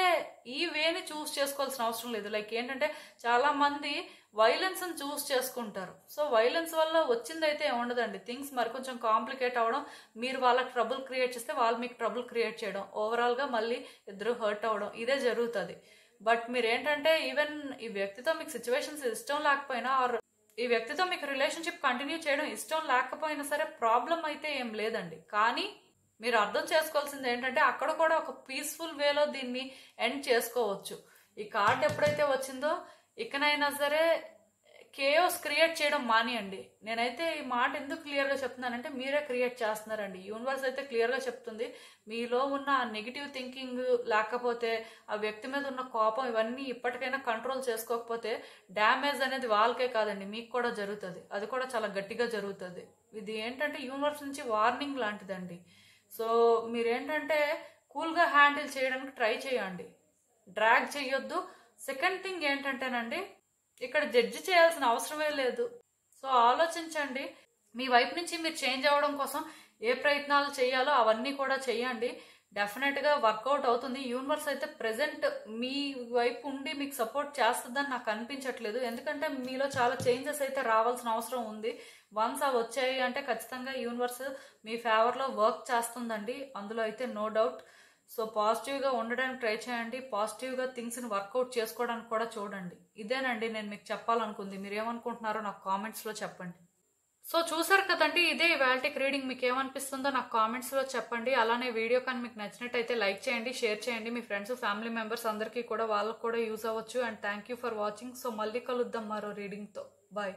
ఈ వేని చూస్ చేసుకోవాల్సిన అవసరం లేదు. లైక్ ఏంటంటే చాలా మంది వైలెన్స్ ని చూస్ చేసుకుంటారు. సో వైలెన్స్ వల్ల వచ్చిందైతే ఉండదండి, థింగ్స్ మరి కొంచెం కాంప్లికేట్ అవ్వడం, మీరు వాళ్ళకి ట్రబుల్ క్రియేట్ చేస్తే వాళ్ళు మీకు ట్రబుల్ క్రియేట్ చేయడం, ఓవరాల్ గా మళ్ళీ ఇద్దరు హర్ట్ అవ్వడం, ఇదే జరుగుతుంది. బట్ మీరు ఏంటంటే ఈవెన్ ఈ వ్యక్తితో మీకు సిచ్యువేషన్స్ ఇష్టం లేకపోయినా ఆర్ ఈ వ్యక్తితో మీకు రిలేషన్షిప్ కంటిన్యూ చేయడం ఇష్టం లేకపోయినా సరే ప్రాబ్లం అయితే ఏం లేదండి. కానీ మీరు అర్థం చేసుకోవాల్సింది ఏంటంటే అక్కడ కూడా ఒక పీస్ఫుల్ వేలో దీన్ని ఎండ్ చేసుకోవచ్చు. ఈ కార్డ్ ఎప్పుడైతే వచ్చిందో ఇకనైనా సరే కేయోస్ క్రియేట్ చేయడం మానేయండి. నేనైతే ఈ మాట ఎందుకు క్లియర్గా చెప్తున్నానంటే మీరే క్రియేట్ చేస్తున్నారండి. యూనివర్స్ అయితే క్లియర్గా చెప్తుంది మీలో ఉన్న ఆ నెగిటివ్ థింకింగ్ లేకపోతే ఆ వ్యక్తి మీద ఉన్న కోపం ఇవన్నీ ఇప్పటికైనా కంట్రోల్ చేసుకోకపోతే డ్యామేజ్ అనేది వాళ్ళకే కాదండి మీకు కూడా జరుగుతుంది, అది కూడా చాలా గట్టిగా జరుగుతుంది. ఇది ఏంటంటే యూనివర్స్ నుంచి వార్నింగ్ లాంటిదండి. సో మీరేంటంటే కూల్గా హ్యాండిల్ చేయడానికి ట్రై చేయండి, డ్రాగ్ చేయొద్దు. సెకండ్ థింగ్ ఏంటంటేనండి ఇక్కడ జడ్జి చేయాల్సిన అవసరమే లేదు. సో ఆలోచించండి, మీ వైపు నుంచి మీరు చేంజ్ అవ్వడం కోసం ఏ ప్రయత్నాలు చేయాలో అవన్నీ కూడా చేయండి. డెఫినెట్గా వర్కౌట్ అవుతుంది. యూనివర్స్ అయితే ప్రెసెంట్ మీ వైపు ఉండి మీకు సపోర్ట్ చేస్తుందని నాకు అనిపించట్లేదు. ఎందుకంటే మీలో చాలా చేంజెస్ అయితే రావాల్సిన అవసరం ఉంది. వన్స్ అవి వచ్చాయి అంటే ఖచ్చితంగా యూనివర్స్ మీ ఫేవర్లో వర్క్ చేస్తుందండి, అందులో అయితే నో డౌట్. సో పాజిటివ్గా ఉండడానికి ట్రై చేయండి, పాజిటివ్గా థింగ్స్ని వర్కౌట్ చేసుకోవడానికి కూడా చూడండి. ఇదేనండి నేను మీకు చెప్పాలనుకుంది. మీరు ఏమనుకుంటున్నారో నాకు కామెంట్స్లో చెప్పండి. సో చూసారు కదండి, ఇదే ఇవాల్టిక్ రీడింగ్. మీకు ఏమనిపిస్తుందో నాకు కామెంట్స్లో చెప్పండి. అలానే వీడియో కానీ మీకు నచ్చినట్టయితే లైక్ చేయండి, షేర్ చేయండి మీ ఫ్రెండ్స్ ఫ్యామిలీ మెంబర్స్ అందరికీ కూడా, వాళ్ళకు కూడా యూజ్ అవ్వచ్చు. And thank you for watching. So మళ్ళీ కలుద్దాం మరో రీడింగ్తో. బాయ్.